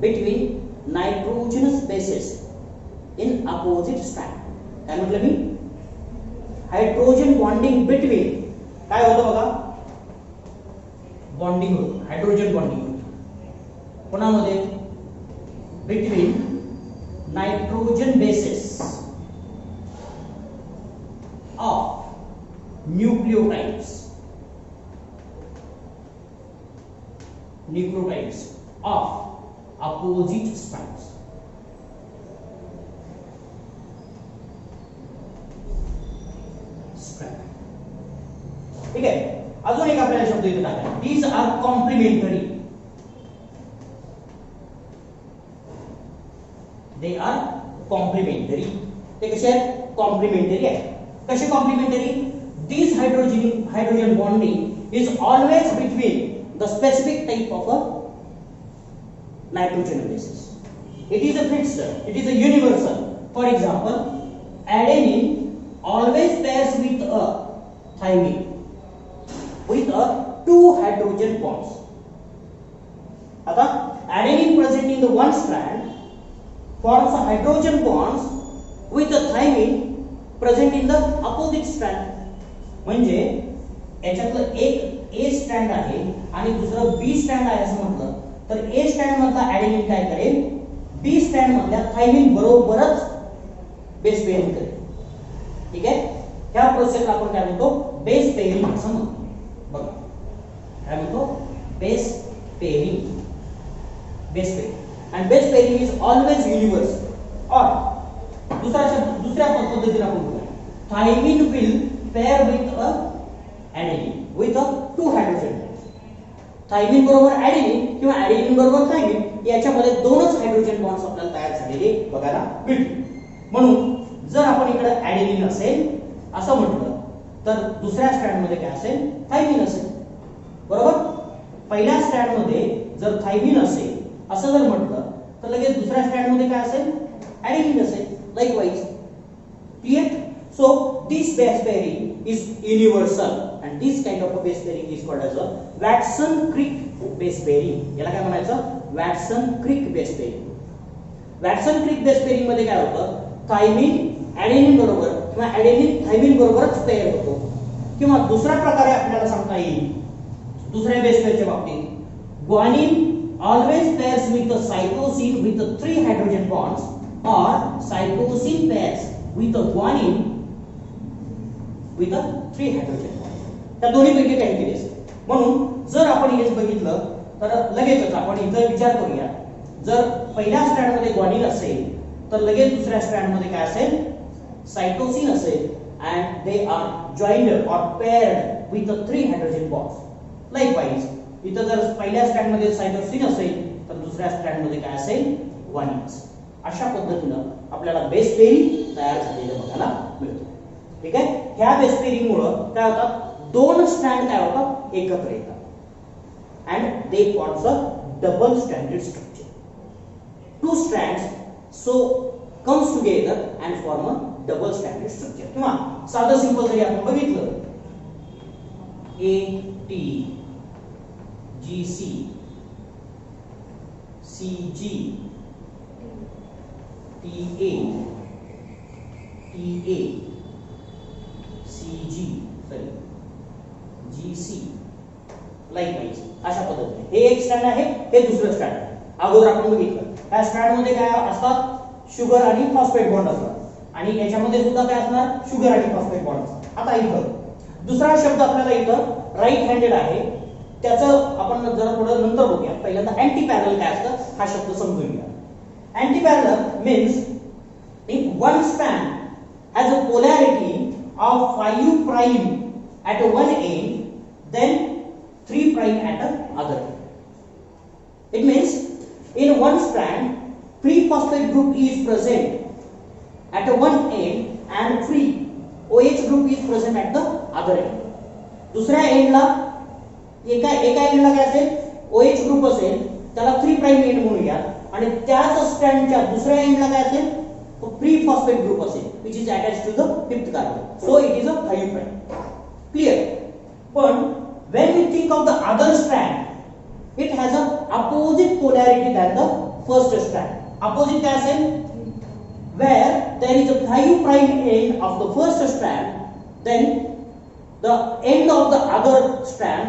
A: between nitrogenous bases in opposite strand. काय म्हटलं मी, हायड्रोजन बॉन्डिंग बिटवीन काय होतं बघा, बॉन्डिंग होतं, हायड्रोजन बॉन्डिंग होतं कोणामध्ये, between nitrogen bases of nucleotides of opposite strands. ठीक आहे. अजून एक आपल्याला शब्द इथे टाकायचा, these are complementary. They are complementary. ते कसे आहेत, कॉम्प्लिमेंटरी आहेत. कसे complementary, this hydrogen bonding is always between the specific type of a nitrogen bases. It is a fixed, it is a universal. For example, adenine always pairs with a thymine with a two hydrogen bonds. आता adenine present in the one strand forms a hydrogen bonds with a thymine present in the opposite strand. म्हणजे याच्यातलं एक A स्ट्रँड आहे आणि दुसरं B स्ट्रँड आहे असं म्हटलं तर A स्ट्रँड मधला adenine काय करेल, B स्ट्रँड मधल्या thymine बरोबरच बेस पेअरिंग करेल. ठीक आहे. ह्या प्रोसेसला आपण काय म्हणतो, बेस पेअरिंग असं म्हणतो. बघा काय म्हणतो, base pairing. Base pairing and base pairing is always universal. और दुसऱ्या पद्धतीने आपण बघूया, thymine will pair with a adenine with a two hydrogen. Thymine बरोबर एडेनिन किंवा एडेनिन बरोबर थायमिन याच्यामध्ये दोनच हायड्रोजन बॉन्ड्स आपल्याला तयार झालेले बघायला मिळतील. म्हणून जर आपण इकडे एडेनिन असेल असं म्हटलं तर दुसऱ्या स्ट्रँड मध्ये काय असेल, थायमिन असेल. बरोबर. पहिल्या स्ट्रँड मध्ये जर थायमिन असेल असं जर म्हटलं तर लगेच दुसऱ्या स्ट्रँड मध्ये काय असेल, एडेनिन असेल. Likewise. Clear. So this base pairing is universal and this kind of a base pairing is called as a Watson-Crick base pairing. याला काय म्हणायचं, Watson-Crick base pairing. Watson-Crick base pairing मध्ये काय होतं, थायमिन एडेनिन बरोबर किंवा एडेनिन थायमिन बरोबरच पेअर होतो. किंवा दुसऱ्या प्रकारे आपल्याला सांगता येईल, दुसऱ्या बेस पेअरच्या बाबतीत, guanine always pairs with a cytosine with 3 hydrogen bonds or cytosine pairs with a guanine with 3 hydrogen. त्या दोन्ही पैकी काहीतरी असेल. म्हणून जर आपण हेच बघितलं तर लगेचच आपण इथं विचार करूया, जर पहिल्या स्ट्रँड मध्ये ग्वानिन असेल तर लगेच दुसऱ्या स्ट्रँड मध्ये काय असेल, सायटोसिन असेल and they are joined or paired with the 3 hydrogen bonds. Likewise, इथं जर पहिल्या स्ट्रँड मध्ये सायटोसिन असेल तर दुसऱ्या स्ट्रँड मध्ये काय असेल, ग्वानिन असेल. अशा पद्धतीनं आपल्याला बेस पेअरिंग तयार झालेलं बघायला मिळतं. ठीक आहे. ह्या बेस पेअरिंग मुळे काय होतात, दोन स्ट्रँड काय होतात, एकत्र येतात and they forms a double stranded structure. Two strands so comes together and form a double stranded structure. किंवा साधं सिंपल जरी आपण बघितलं AT GC CG TA TA CG GC likewise अशा पद्धतीने हे एक स्ट्रँड आहे, हे दुसरं स्ट्रँड आहे. अगोदर आपण बघितलं त्या स्ट्रँड मध्ये काय असतात, शुगर आणि फॉस्फेट बॉन्ड असतात आणि याच्यामध्ये सुद्धा काय असणार, शुगर आणि फॉस्फेट बॉन्ड असतात. आता इथं दुसरा शब्द आपल्याला इथं राईट हँडेड आहे, त्याचं आपण जरा थोडं नंतर बघूया. पहिल्यांदा अँटी पॅरलल काय असतं हा शब्द समजून घ्या. Anti parallel means if one strand has a polarity of 5 prime at one end, then 3 prime at the other end. It means in one strand, free phosphate group is present at one end and free OH group is present at the other end. दुसऱ्या एंडला एका एंडला काय असेल, OH ग्रुप असेल, त्याला 3 प्राइम एंड म्हणूया आणि त्याच स्ट्रँडच्या दुसऱ्या एंडला काय असेल, तो फ्री फॉस्फेट ग्रुप असेल which is attached to the fifth carbon, so it is a 5 prime. Clear? But when we think of the other strand, it has a opposite polarity than the first strand. Opposite काय असेल, where there is a 5 prime end of the first strand, then the end of the other strand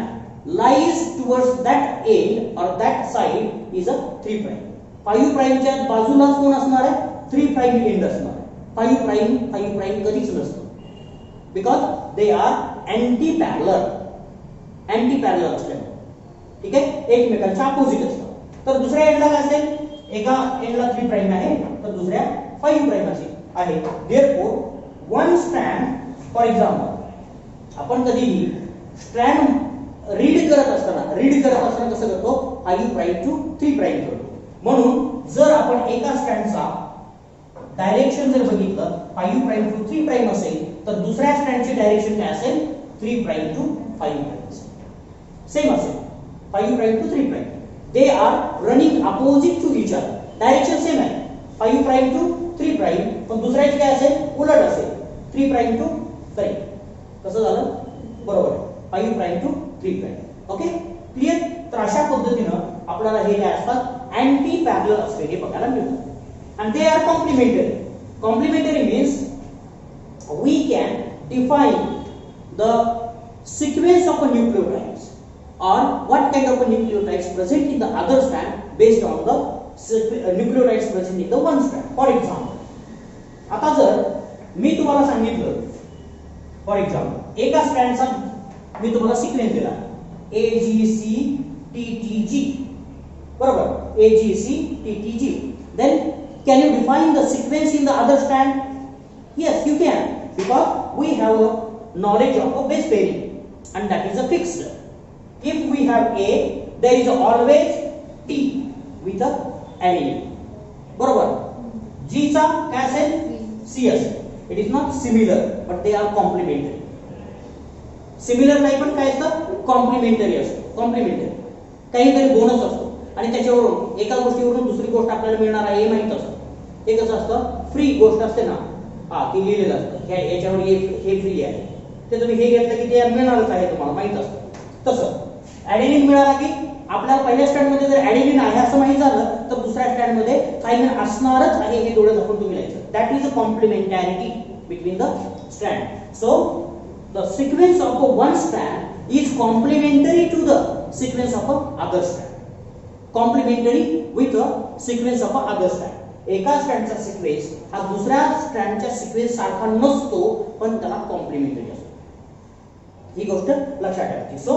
A: lies towards that end or that side is a 3 prime. 5 prime च्या बाजूला कोण असणार आहे, 3 prime end असणार. 5 prime कधीच नसतं because they are anti parallel असल्यामुळे. ठीक आहे, एकमेकांच्या अपोजिट असतात. तर दुसऱ्या एंडला काय असेल, एका एंडला 3 प्राइम आहे तर दुसऱ्या 5 प्राइम आहे. Therefore one strand, for example आपण कधीही स्ट्रँड रीड करत असताना कसं करतो, 5 प्राइम टू 3 प्राइम करतो. म्हणून जर आपण एका स्ट्रँडचा डायरेक्शन जर बघितलं 5 प्राइम टू 3 प्राइम असेल तर दुसऱ्या स्ट्रँडची डायरेक्शन काय असेल, 3 प्राइम टू 5 प्राइम सेम असेल. 5 prime to 3 prime they are running opposite to each other, direction same आहे 5 प्राइम टू 3 प्राइम, पण दुसऱ्याची काय असेल, उलट असेल 3 प्राइम टू 3. कसं झालं, बरोबर आहे, 5 prime to 3 prime. Okay, clear. तर अशा पद्धतीनं आपल्याला हे काय असतात, अँटी पॅरलल असलेले बघायला मिळतात. And they are complementary. Complementary means we can define the sequence of a nucleotides or what kind of a nucleotides present in the other strand based on the nucleotides present in the one strand. For example, आता जर मी तुम्हाला सांगितलं, फॉर एक्झाम्पल एका स्ट्रँडचा मी तुम्हाला सिक्वेन्स दिला AGCTTG, बरोबर, AGCTTG. Then can you define the sequence in the other strand? Yes, you can, because we have a knowledge of a base pairing and that is a fixed. If we have A, there is always T with a adenine. बरोबर. G चा काय असेल, C असेल. It is not similar but they are complementary. Similar नाही पण काय असतं, कॉम्प्लिमेंटरी असतं. कॉम्प्लिमेंटरी काहीतरी बोनस असतो आणि त्याच्यावरून एका गोष्टीवरून दुसरी गोष्ट आपल्याला मिळणार आहे हे माहित असतं. हे कसं असतं, फ्री गोष्ट असते ना, हा ती लिहिलेलं असतं, याच्यावर हे फ्री आहे, ते तुम्ही हे घेतलं की ते मिळणारच आहे, तुम्हाला माहित असतं. तसं ॲडेनिन मिळाला की आपल्याला पहिल्या स्टँडमध्ये जर ॲडेनिन आहे असं माहित झालं तर दुसऱ्या स्टँडमध्ये थायमिन असणारच आहे हे डोळे झाकून तुम्ही लिहायचं. That is a complementarity between the strand. So the sequence of a one strand is complementary to the sequence of a other strand. Complementary with a sequence of a other strand. एका स्ट्रँडचा सिक्वेन्स हा दुसऱ्या स्ट्रँडच्या सिक्वेन्स सारखा नसतो पण त्याला कॉम्प्लिमेंटरी असतो. ही गोष्ट लक्षात ठेवायची. So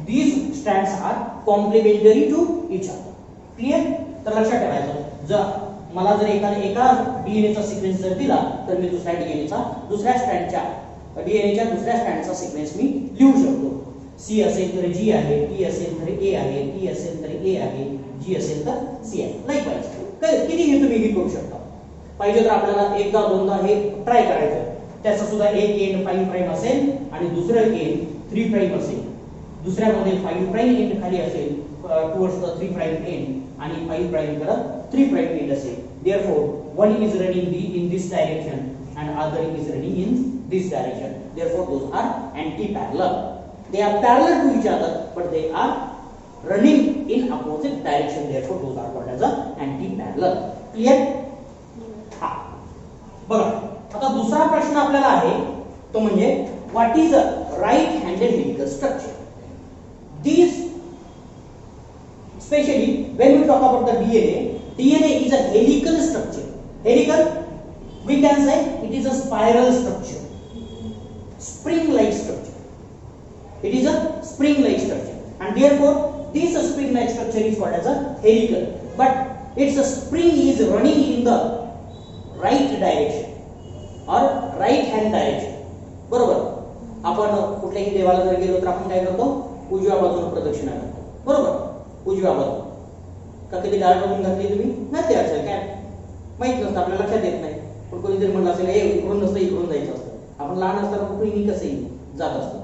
A: these strands are complementary to each other. Clear. तर लक्षात ठेवायचं, जर मला जर एका डीएनएचा सिक्वेन्स जर दिला तर मी दुसऱ्या स्ट्रँडच्या दुसऱ्या सिक्वेन्स मी लिहू शकतो. सी असेल तर जी आहे, टी असेल तर ए आहे, टी असेल तर ए आहे, जी असेल तर सी आहे. लाईकवाईज कितीही तुम्ही हे करू शकता. पाहिजे तर आपल्याला एकदा दोनदा हे ट्राय करायचं. त्याचा सुद्धा एक एंड 5 प्राइम असेल आणि दुसरं एंड 3 प्राइम असेल, दुसऱ्यामध्ये 5 प्राइम एंड खाली असेल टुवर्ड्स द 3 प्राइम एंड आणि 5 प्राइम करत 3 प्राइम एंड असेल. Therefore one is running in this direction and other is running in this direction. Therefore those are anti-parallel. They are parallel to each other but they are running in opposite direction. Therefore those are called as a anti-parallel. Clear? हा बघा, आता दुसरा प्रश्न आपल्याला आहे तो म्हणजे what is a right handed helical structure. These especially when we talk about the DNA is a helical structure. Helical, we can say it is a spiral structure, spring-like structure. It is a spring-like structure, and therefore this spring-like structure is called as a helical. But its spring is running in the right direction or right hand direction. बरोबर, आपण कुठल्याही देवाला जर गेलो तर आपण काय करतो, उजव्या बाजूने प्रदक्षिणा करतो. बरोबर, उजव्या बाजू का कधी डाव्या बाजून घातली तुम्ही घातली असेल, काय माहित नसतं, आपल्याला लक्षात येत नाही. पण कोणीतरी म्हणलं असेल हे इकडून नसतं इकडून जायचं असतं, आपण लहान असताना कुठेही कसंही जात असतो,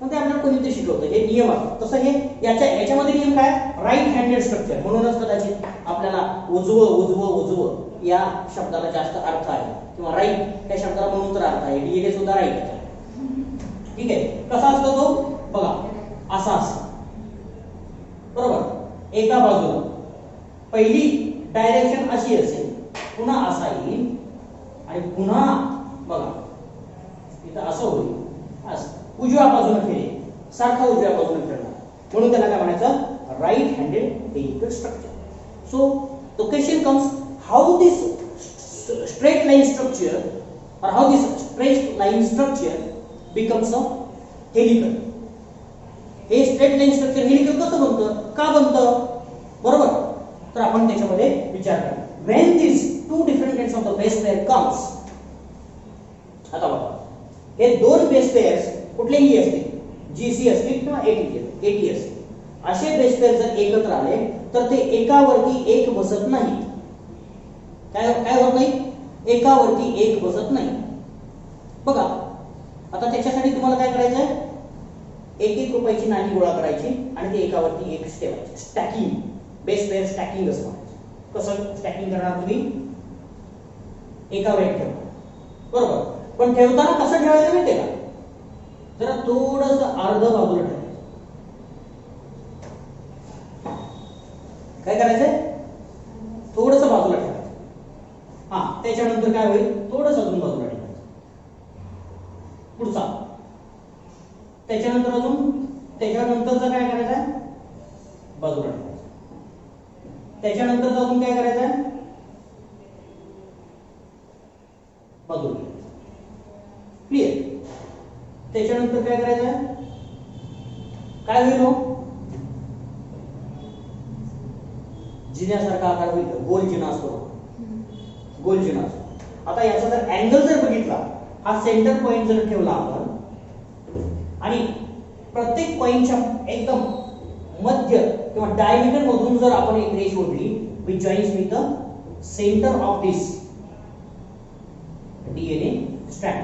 A: मग ते आपल्याला कोणीतरी शिकवतं, हे नियम असतात. तसं हे याच्यामध्ये नियम काय, राईट हँडेड स्ट्रक्चर. म्हणूनच कदाचित आपल्याला उजवं या शब्दाला जास्त अर्थ आहे, किंवा राईट या शब्दाला म्हणून तर अर्थ आहे. DNA सुद्धा राईट आहे. ठीक आहे, कसा असतो तो बघा, असा असतो. बरोबर, एका बाजूला पहिली डायरेक्शन अशी असेल, पुन्हा असा येईल आणि पुन्हा बघा इथं असं होईल, असं उजव्या बाजूने फिरेल, सारखा उजव्या बाजूने फिरणार. म्हणून त्याला काय म्हणायचं, right handed helical structure. So the question comes, how this straight line structure or how this straight line structure becomes a helical. हे स्ट्रेट लाइन स्ट्रक्चर हेलिकल कसं बनतं, का बनतं, बरोबर. तर आपण त्याच्यामध्ये विचार करू. When these two different ends of the base pair comes, आता बघा हे दोन बेस पेअर्स कुठलेही असतील, GC असतील किंवा AT असतील, असे बेस पेअर जर एकत्र आले तर ते एकावरती एक बसत नाही. काय होत नाही, एकावरती एक बसत नाही. बघा आता त्याच्यासाठी तुम्हाला काय करायचं आहे, 1-1 रुपयाची नाणी गोळा करायची आणि ते एकावरती एक ठेवायची. स्टॅकिंग, बेस पेअर स्टॅकिंग असं म्हणायचं. कसं स्टॅकिंग करणार तुम्ही, एकावर एक ठेवणार, बरोबर. पण ठेवताना कसं ठेवायचं माहितीये का, जरा थोडंसं अर्ध बाजूला ठेवायचं. काय करायचंय, थोडंसं बाजूला ठेवायचं. हा, त्याच्यानंतर काय होईल, थोडंसं अजून बाजूला ठेवायचं. पुढचा, त्याच्यानंतर त्याच्यानंतरचं काय करायचंय, बाजूला ठेवायचं. त्याच्यानंतर अजून काय करायचंय, बाजूला. क्लिअर. त्याच्यानंतर काय करायचंय, काय होईल, जिन्यासारखा आकार होईल, गोल जिना असतो, गोल जिना असतो. आता याचा जर अँगल जर बघितला, हा सेंटर पॉइंट जर ठेवला आपण आणि प्रत्येक पॉइंटच्या एकदम मध्य किंवा डायमीटर मधून जर आपण एक रेष ओढली, which joins with the center of this DNA strand,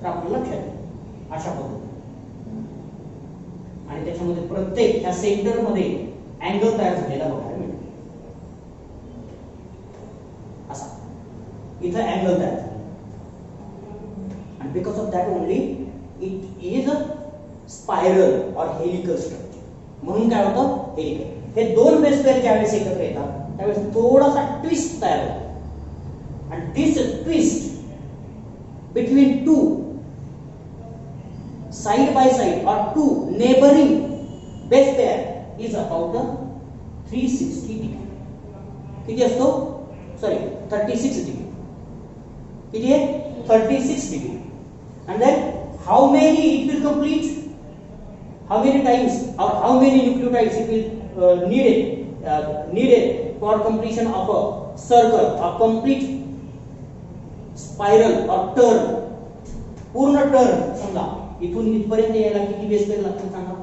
A: तर आपल्याला लक्षात येईल अशा पद्धतीने. आणि त्याच्यामध्ये प्रत्येक ह्या सेंटर मध्ये अँगल तयार झालेला बघायला मिळतो. असा इथं अँगल तयार झाला, and because of that only it is a spiral or helical structure. म्हणून काय होतं, हेलिकल. हे दोन बेस पेअर ज्यावेळेस एकत्र येतात त्यावेळेस थोडासा ट्विस्ट तयार होतो, आणि this twist between two side by side or two neighboring base pair is about 360 degree. किती असतो, सॉरी 36 डिग्री. किती आहे, 36 degree. And then how many it will complete, how many times or how many nucleotides it will needed for completion of a circle, a complete spiral or turn. पूर्ण टर्न समजा इथून इथपर्यंत यायला किती बेस पेअर लागतील सांगा.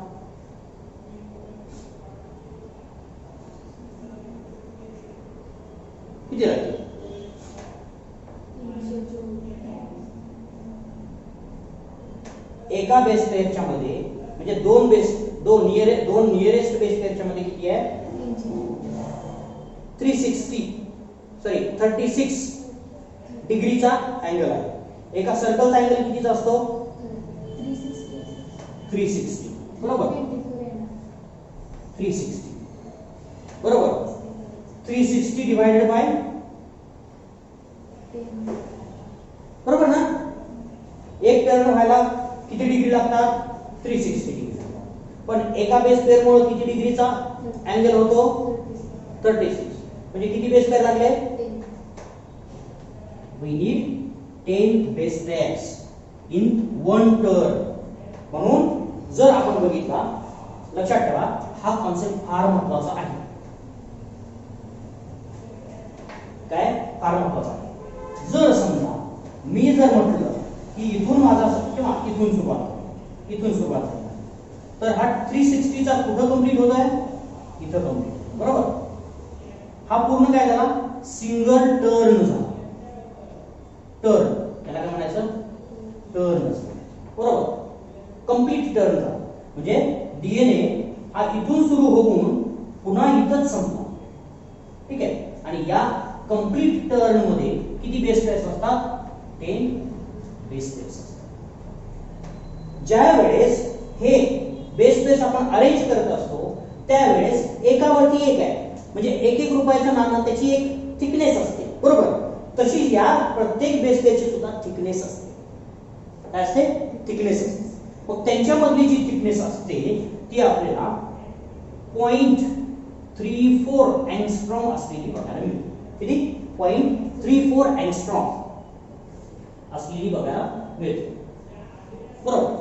A: किती लागतील, एका बेस पेअरच्या मध्ये म्हणजे दोन नियरेस्ट बेस पेअरच्या मध्ये किती आहे 36 डिग्रीचा अँगल आहे. एका सर्कलचा अँगल कितीचा असतो 360 बरोबर 360 बरोबर 360 डिवाइडेड बाय बरोबर ना. एक टर्न व्हायला किती डिग्री लागतात 360 डिग्री. पण एका बेस पेअर मुळे किती डिग्रीचा अँगल होतो 36 म्हणजे किती बेस पेअर लागले we need 10 base pairs in one turn. म्हणून जर आपण बघितला लक्षात ठेवा हा कॉन्सेप्ट फार महत्त्वाचा आहे. काय फार महत्त्वाचा आहे. जर समजा मी जर म्हटलं की इथून माझा किंवा इथून सुरुवात झाली तर हा 360 चा कुठं कंप्लीट होत आहे इथं कंप्लीट बरोबर. हा पूर्ण काय झाला सिंगल टर्न झाला. टर्न त्याला काय म्हणायचं टर्न बरोबर कंप्लीट टर्न झाला म्हणजे डीएनए हा इथून सुरू होऊन पुन्हा इथंच संपला. ठीक आहे. आणि या कंप्लीट टर्न मध्ये किती बेस पेअर्स असतात 10 बेस पेअर्स असतात. ज्या वेळेस हे बेस पेअर्स आपण अरेंज करत असतो त्यावेळेस एकावरती एक आहे म्हणजे एक रुपयाच्या नाण्यात त्याची एक थिकनेस असते बरोबर. तशी या प्रत्येक बेस पेअरची सुद्धा थिकनेस असते. काय असते थिकनेस असते. मग त्यांच्यामधली जी थिकनेस असते ती आपल्याला 0.34 अँगस्ट्रॉम असलेली बघायला मिळते. किती 0.34 अँगस्ट्रॉम असलेली बघायला मिळते बरोबर.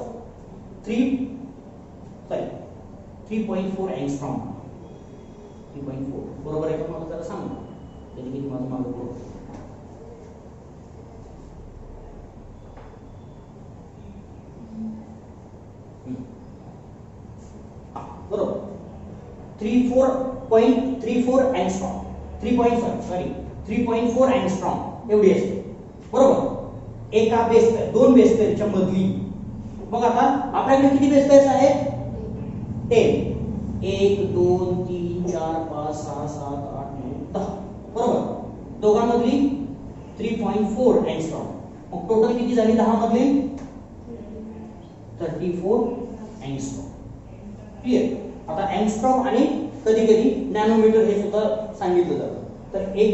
A: 3.4 अँगस्ट्रॉम 3.4 बरोबर आहे का मला जरा सांग ना किती माझं मागं बरोबर बरोबर 3.4 अँगस्ट्रॉम 3.4 अँगस्ट्रॉम एवढी असते बरोबर. एका बेस पेअर दोन बेस पेअरच्या मधली. मग आता आपल्याकडे किती बेस पेअर्स आहेत 10 1 2 3 4 5 6 7 8 9 10 बरोबर. दोघांमधली 3.4 अँगस्ट्रॉम. मग टोटल किती झाली 10 मधली 34 अँगस्ट्रॉम. क्लिअर. आता अँगस्ट्रॉम आणि कधी कधी नॅनोमीटर हे सुद्धा सांगितलं जातं. तर एक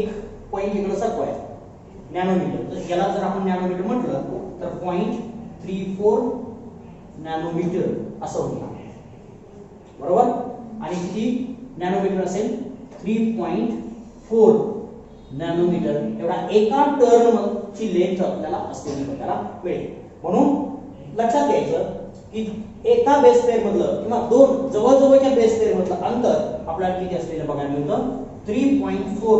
A: पॉइंट इकडे सरकवाय नॅनोमीटर. तर याला जर आपण नॅनोमीटर म्हटलं तर 0.34 नॅनोमीटर असं होईल बरोबर. आणि किती नॅनोमीटर असेल 3.4 नॅनोमीटर एवढा एका टर्न ची लेंथ आपल्याला असलेली बघायला मिळेल. म्हणून लक्षात घ्यायचं की एका बेस पेअर मधलं किंवा दोन जवळजवळच्या बेस पेअर मधलं अंतर आपल्याला किती असलेलं बघायला मिळतं 3.4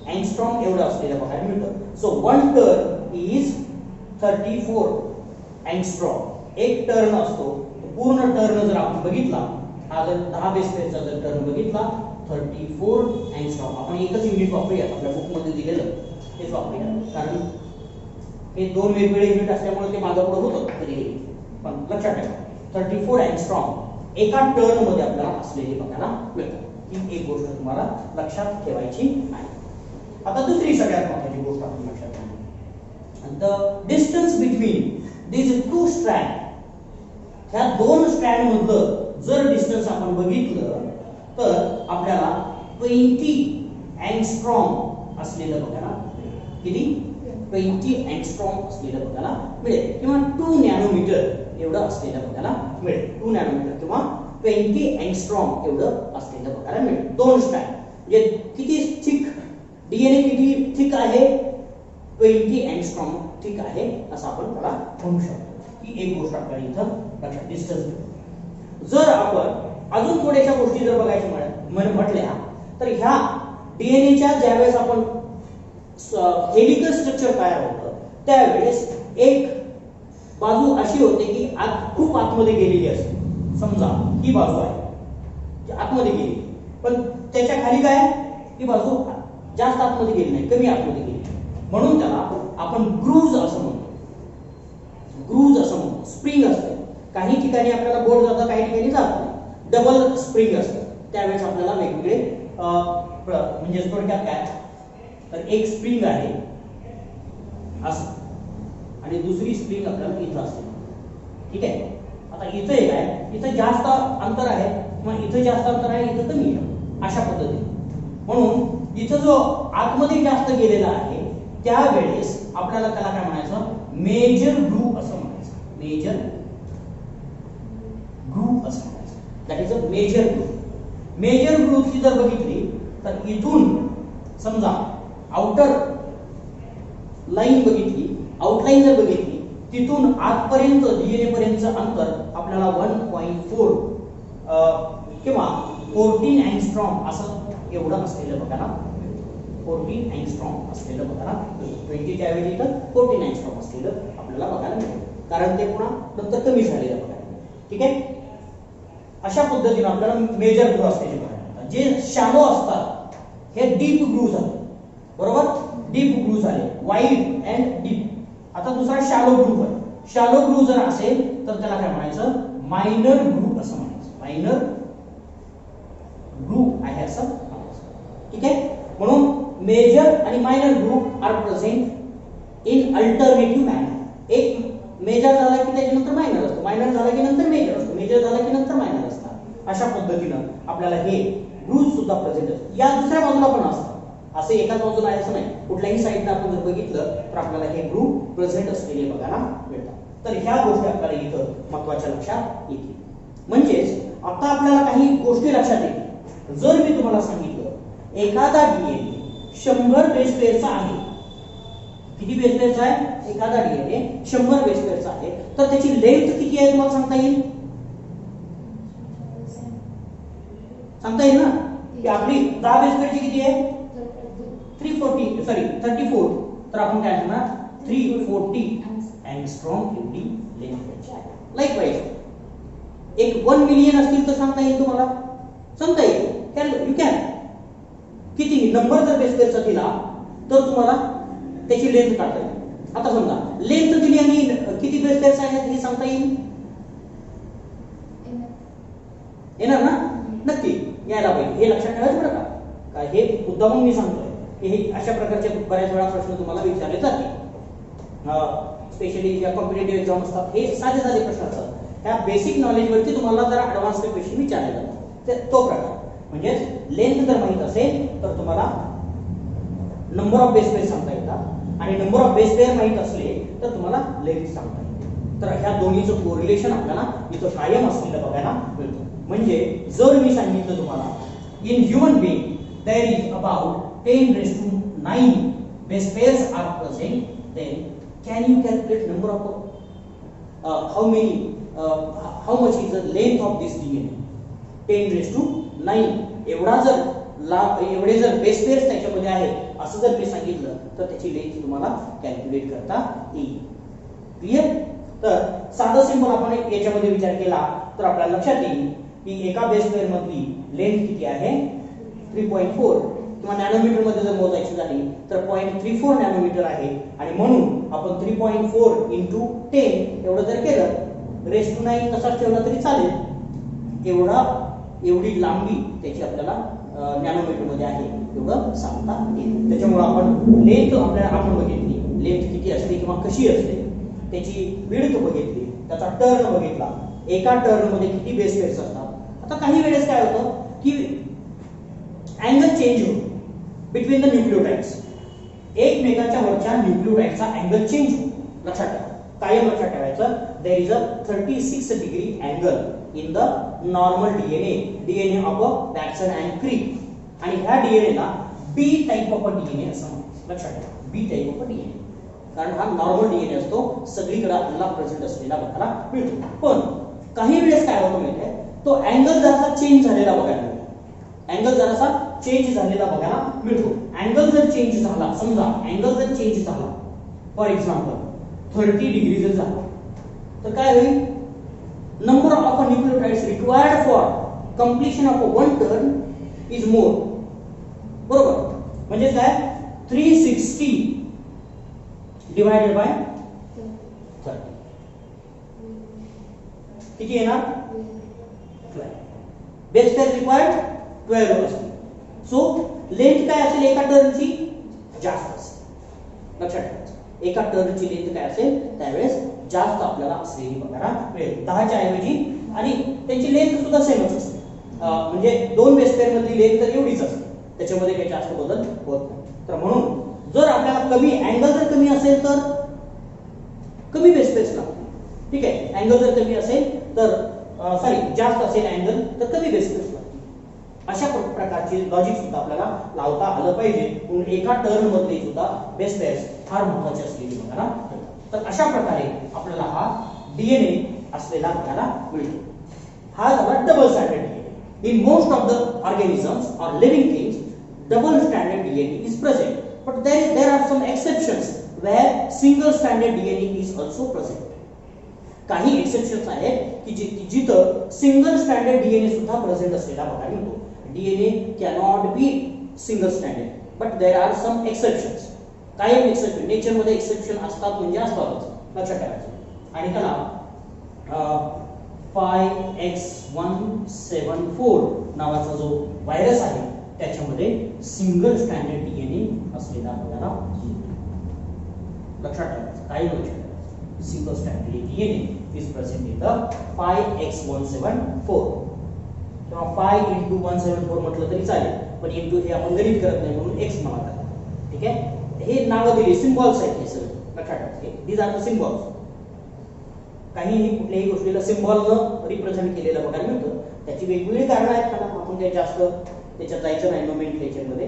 A: अँगस्ट्रॉम एवढं असलेलं बघायला मिळतं. So one turn is 34 angstrom. एक टर्न असतो. पूर्ण टर्न जर आपण बघितला हा जर 10 बेस पेअरचा जर टर्न बघितला 34 अँगस्ट्रॉम. आपण एकच युनिट वापरूया आपल्या बुक मध्ये दिलेलं तेच वापरूया कारण हे दोन वेगवेगळे युनिट असल्यामुळे ते मागं पुढे होतं कधी पण लक्षात ठेवा 34 अँगस्ट्रॉम एका टर्न मध्ये आपल्याला असलेली बघायला मिळतं. ही एक गोष्ट तुम्हाला लक्षात ठेवायची आहे. आता दुसरी सगळ्यात महत्त्वाची गोष्ट आपण लक्षात ठेवा the distance between these two strand. ह्या दोन स्ट्रँड मधलं जर डिस्टन्स आपण बघितलं तर आपल्याला 20 अँगस्ट्रॉम असलेलं बघायला किती 20 अँगस्ट्रॉम असलेलं बघायला मिळेल किंवा 2 नॅनोमीटर एवढं असलेलं बघायला मिळेल. 2 नॅनोमीटर किंवा 20 अँगस्ट्रॉम एवढं असलेलं बघायला मिळेल. दोन स्ट्रँड म्हणजे किती थिक डीएनए किती थिक आहे 20 अँगस्ट्रॉम थिक आहे असं आपण त्याला म्हणू शकतो. ही एक गोष्ट आपल्याला इथं लक्षात डिस्टन्स. जर आपण अजून थोड्याशा गोष्टी जर बघायच्या म्हटल्या तर ह्या डीएनएच्या ज्यावेळेस आपण हेलिकल स्ट्रक्चर तयार होतं त्यावेळेस एक बाजू अशी होते की खूप आतमध्ये गेलेली असते. समजा ही बाजू आहे आतमध्ये गेली पण त्याच्या खाली काय ही बाजू जास्त आतमध्ये गेली नाही कमी आतमध्ये गेली म्हणून त्याला आपण ग्रूव्ज असं म्हणतो. ग्रूव्ज असं म्हणतो. स्प्रिंग असते ठिकाणी आपल्याला बोर्ड जातं, काही ठिकाणी जात नाही. डबल स्प्रिंग असतं, त्यावेळेस आपल्याला वेगवेगळे म्हणजे थोडक्यात काय, तर एक स्प्रिंग आहे असं आणि दुसरी स्प्रिंग आपल्याला इथं असते. ठीक आहे. आता इथं एक आहे, इथं जास्त अंतर आहे किंवा इथं जास्त अंतर आहे, इथं कमी आहे, अशा पद्धतीने. म्हणून इथं जो आतमध्ये जास्त गेलेला आहे त्यावेळेस आपल्याला त्याला काय म्हणायचं, मेजर ग्रूव्ह असं म्हणायचं. मेजर ग्रूव्ह असं म्हणायचं. That is a major groove. Major groove जर बघितली तर इथून समजा आउटर लाईन बघितली, आउटलाईन जर बघितली, तिथून आतपर्यंत डीएनए पर्यंतचं अंतर आपल्याला 1.4 किंवा 14 अँगस्ट्रॉम असं एवढं असलेलं बघायला, 14 अँगस्ट्रॉम असलेलं बघायला, 20 त्यावेळी इथं 14 अँगस्ट्रॉम असलेलं आपल्याला बघायला मिळेल, कारण ते पुन्हा नंतर कमी झालेलं बघायला. ठीक आहे. अशा पद्धतीने आपल्याला मेजर ग्रूव्ह असलेले बघायला. जे शॅलो असतात हे डीप ग्रूव्ह झाले, बरोबर, डीप ग्रूव्ह झाले, वाईड अँड डीप. आता दुसरा शॅलो ग्रूव्ह आहे. शॅलो ग्रूव्ह जर असेल तर त्याला काय म्हणायचं, मायनर ग्रूव्ह असं म्हणायचं. मायनर ग्रूव्ह आहे असं म्हणायचं. ठीक आहे. म्हणून मेजर आणि minor groove are present in alternative manner. एक मेजर झाला की त्याच्यानंतर मायनर असतो, मायनर झाला की नंतर मेजर असतो, मेजर झाला की नंतर मायनर असतात. अशा पद्धतीनं आपल्याला हे ग्रूव्ह सुद्धा प्रेझेंट असतात. या दुसऱ्या बाजूला पण असतात, असे एकाच बाजूला आहे असं नाही. कुठल्याही साईडला आपण जर बघितलं तर आपल्याला हे ग्रूव्ह प्रेझेंट असलेले बघायला मिळतात. तर ह्या गोष्टी आपल्याला इथं महत्त्वाच्या लक्षात येतील. म्हणजेच आता आपल्याला काही गोष्टी लक्षात येतील. जर मी तुम्हाला सांगितलं एखादा डीएनए 100 बेस पेअरचा आहे, किती बेस पेअरचा आहे, एखादा डीएनए 100 बेस पेअरचा आहे, तर त्याची लेंथ किती आहे तुम्हाला सांगता येईल, सांगता येईल ना, की आपली 10 बेस पेअरची किती आहे, 34. तर आपण काय म्हणणार, 340 अँगस्ट्रॉम एवढी लेंथ आहे. लाईकवाईज एक 1 मिलियन असतील तर सांगता येईल तुम्हाला, सांगता येईल, यू कॅन. किती नंबर जर बेस पेअरचा दिला तर तुम्हाला त्याची लेंथ काढता येईल. आता समजा लेंथ दिली आणि किती बेस पेअर्स आहेत हे सांगता येईल, येणार ना, नक्की यायला पाहिजे. हे लक्षात ठेवायचं बरं का, हे मुद्दामून मी सांगतोय की हे अशा प्रकारचे बऱ्याच वेळा प्रश्न तुम्हाला विचारले जाते. स्पेशली ज्या कॉम्पिटेटिव्ह एक्झाम असतात हे साधे साधे प्रश्न असतात, त्या बेसिक नॉलेजवरती तुम्हाला जरा ॲडव्हान्स क्वेश्चन विचारले जातात. तो प्रकार म्हणजेच लेंथ जर माहित असेल तर तुम्हाला नंबर ऑफ बेस पेअर सांगता येतात आणि नंबर ऑफ बेस पेअर माहित असले तर तुम्हाला लेंथ सांगता येते. तर ह्या दोन्हीचं कोरिलेशन आपल्याला इथं कायम असलेलं बघायला मिळतं. म्हणजे जर मी सांगितलं तुम्हाला in human being there is about 10⁹ base pairs are present, then can you calculate number of how much is the length of this DNA? 10⁹ एवढे जर बेस पेअर्स त्याच्यामध्ये आहेत असं जर मी सांगितलं तर त्याची लेंथ तुम्हाला कॅल्क्युलेट करता येईल. क्लिअर. तर साधं सिंपल आपण याच्यामध्ये विचार केला तर आपल्याला लक्षात येईल की एका बेस पेअर मधली लेंथ किती आहे, 3.4 किंवा नॅनोमीटर मध्ये जर मोजायची झाली तर 0.34 नॅनोमीटर आहे. आणि म्हणून आपण 3.4 × 10 एवढं जर केलं, (9) तसाच ठेवला तरी चालेल. एवढी लांबी त्याची आपल्याला नॅनोमीटर मध्ये आहे एवढं सांगता येईल. त्याच्यामुळे आपण लेंथ आपण बघितली, लेंथ किती असते किंवा कशी असते, त्याची विड्थ बघितली, त्याचा टर्न बघितला, एका टर्न मध्ये किती बेस पेअर्स असतात. आता काही वेळेस काय होतं की अँगल चेंज होतो बिटवीन द न्यूक्लियोटाइड्स. एकमेकाच्या वरच्या न्यूक्लियोटाइडचा अँगल चेंज होतो. लक्षात ठेवा, कायम लक्षात ठेवायचं, there is a 36 degree angle in the normal DNA of Watson and Crick. आणि ह्या डीएनए ला बी टाइप ऑफ डीएनए असं म्हणतात. लक्षात ठेवा, बी टाइप ऑफ डीएनए, कारण हा नॉर्मल डीएनए असतो, सगळीकडे आपल्याला प्रेझेंट असलेला बघायला मिळतो. पण काही वेळेस काय होतं माहिती आहे, तो अँगल जरासा चेंज झालेला बघायला मिळतो. अँगल जरासा चेंज झालेला बघायला मिळतो. अँगल जर चेंज झाला, समजा अँगल जर चेंज झाला, फॉर एक्झाम्पल 30 डिग्री जर झाला, तर काय होईल, number of nucleotides required for completion of one turn is more. बरोबर. म्हणजे काय, 360 डिवाइडेड बाय 30. किती येणार 12. बेस पेअर रिक्वायर्ड 12 असते. सो लेंथ काय असेल एका टर्नची जास्त असेल. लक्षात ठेवायचं एका टर्नची लेंथ काय असेल त्यावेळेस जास्त आपल्याला असलेली बघायला मिळेल 10च्या ऐवजी. आणि त्यांची लेंथ सुद्धा सेमच असते. म्हणजे दोन बेस पेअर मधली लेंथ तर एवढीच असते, त्याच्यामध्ये काही जास्त बदल होत नाही. तर म्हणून जर आपल्याला कमी अँगल जर कमी असेल तर कमी बेस पेअर्स लागतील. ठीक आहे, अँगल जर कमी असेल तर जास्त असेल अँगल तर कमी बेस पेअर्स लागतील. अशा प्रकारचे लॉजिक सुद्धा आपल्याला लावता आलं पाहिजे. म्हणून एका टर्न मध्ये सुद्धा बेस पेअर्स फार महत्त्वाचे असलेली बघायला मिळतात. तर अशा प्रकारे आपल्याला हा डीएनए असलेला बघायला मिळतो. हा झाला double standard DNA. In most of the organisms or living things, double stranded DNA is present, but there are some exceptions where single stranded DNA is also present. काही एक्सेप्शन्स आहेत की जिथं सिंगल स्ट्रँडेड डीएनए सुद्धा प्रेझेंट असलेला बघायला मिळतो. DNA cannot be single stranded, but there are some exceptions. कायम एक्सेप्शन, नेचर मध्ये एक्सेप्शन असतात म्हणजे असतातच, लक्षात ठेवायचं. आणि त्याला 5X174 नावाचा जो व्हायरस आहे त्याच्यामध्ये सिंगल स्ट्रँडेड डीएनए असलेला बघायला मिळतो. लक्षात ठेवायचं, काही लक्षात ठेवायचं. Single stranded DNA is present in the 5X174 किंवा 5 × 174 म्हटलं तरी चालेल, पण इंटू हे आपण गणित करत नाही म्हणून x म्हणतात. ठीक आहे, हे नावं दिली सिम्बॉल्स आहेत हे सगळे, लक्षात ठेवायचे. These are the symbols. काहीही कुठल्याही गोष्टीला सिम्बॉलनं रिप्रेझेंट केलेलं बघायला मिळतं. त्याची वेगवेगळी कारणं आहेत, कारण आपण काही जास्त त्याच्यात जायचं नाही नोमेनक्लेचरमध्ये.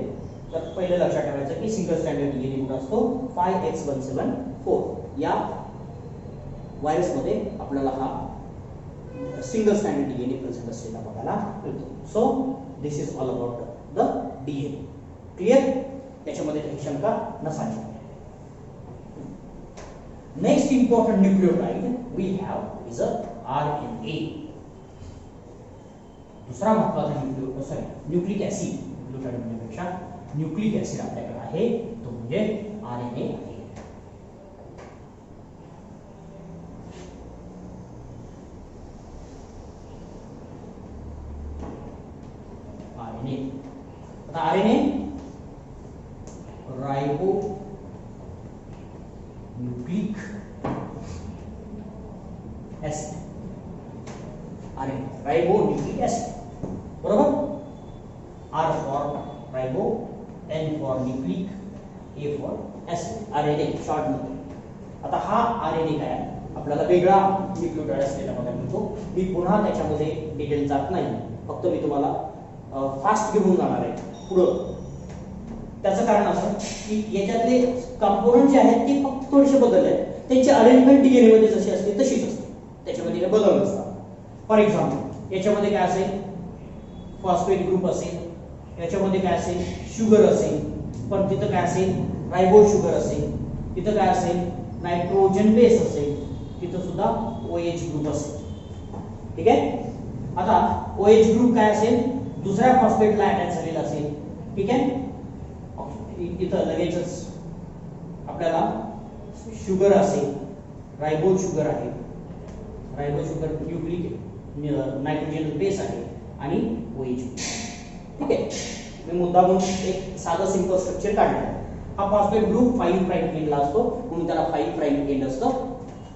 A: तर पहिलं लक्षात ठेवायचं की सिंगल स्टँडर्ड डीएनए कुठं असतो 5X174 या व्हायरसमध्ये आपल्याला हा सिंगल स्टँडर्ड डीएनए प्रेझेंट असलेला बघायला मिळतो. So this is all about the DNA. Clear? त्याच्यामध्ये काही शंका नसावी. Next important nucleotide we have is a RNA. दूसरा महत्वाचा न्यूक्लिक ऍसिड, न्यूक्लियोटाइड म्हणण्यापेक्षा न्यूक्लिक ऍसिड आपल्याकडे आहे तो म्हणजे आरएनए आहे. आरएनए, आता RNA ribo nucleic acid. RNA ribo nucleic acid, बरोबर. R for ribo, N for nucleic, A for acid. RNA short मध्ये. आता हा आरएनए काय आपल्याला वेगळा न्यूक्लियोटाइड असलेला बघायला मिळतो. मी पुन्हा त्याच्यामध्ये डिटेल जात नाही, फक्त मी तुम्हाला फास्ट घेऊन जाणार आहे पुढं. त्याचं कारण असं की याच्यातले कंपोनंट जे आहेत ते फक्त थोडेसे बदलले आहेत. त्यांची अरेंजमेंट डीएनए मध्ये जशी असते तशीच असते, त्याच्यामध्ये काही बदल नसतात. फॉर एक्झाम्पल याच्यामध्ये काय असेल, फॉस्फेट ग्रुप असेल, याच्यामध्ये काय असेल, शुगर असेल, पण तिथं काय असेल, राइबो शुगर असेल, तिथं काय असेल, नायट्रोजन बेस असेल, तिथं सुद्धा OH ग्रुप असेल. ठीक आहे. आता OH ग्रुप काय असेल, दुसऱ्या फॉस्फेटला अटॅच झालेला असेल. ठीक आहे, इथं लगेचच आपल्याला शुगर असेल, राइबो शुगर आहे, ribo sugar nucleic nitrogen base आहे आणि OH. ठीक आहे, मी मुद्दामून एक साधं सिंपल स्ट्रक्चर काढलं. हा फॉस्फेट ग्रुप 5 प्राइम एंडला असतो म्हणून त्याला 5 प्राइम एंड असतं.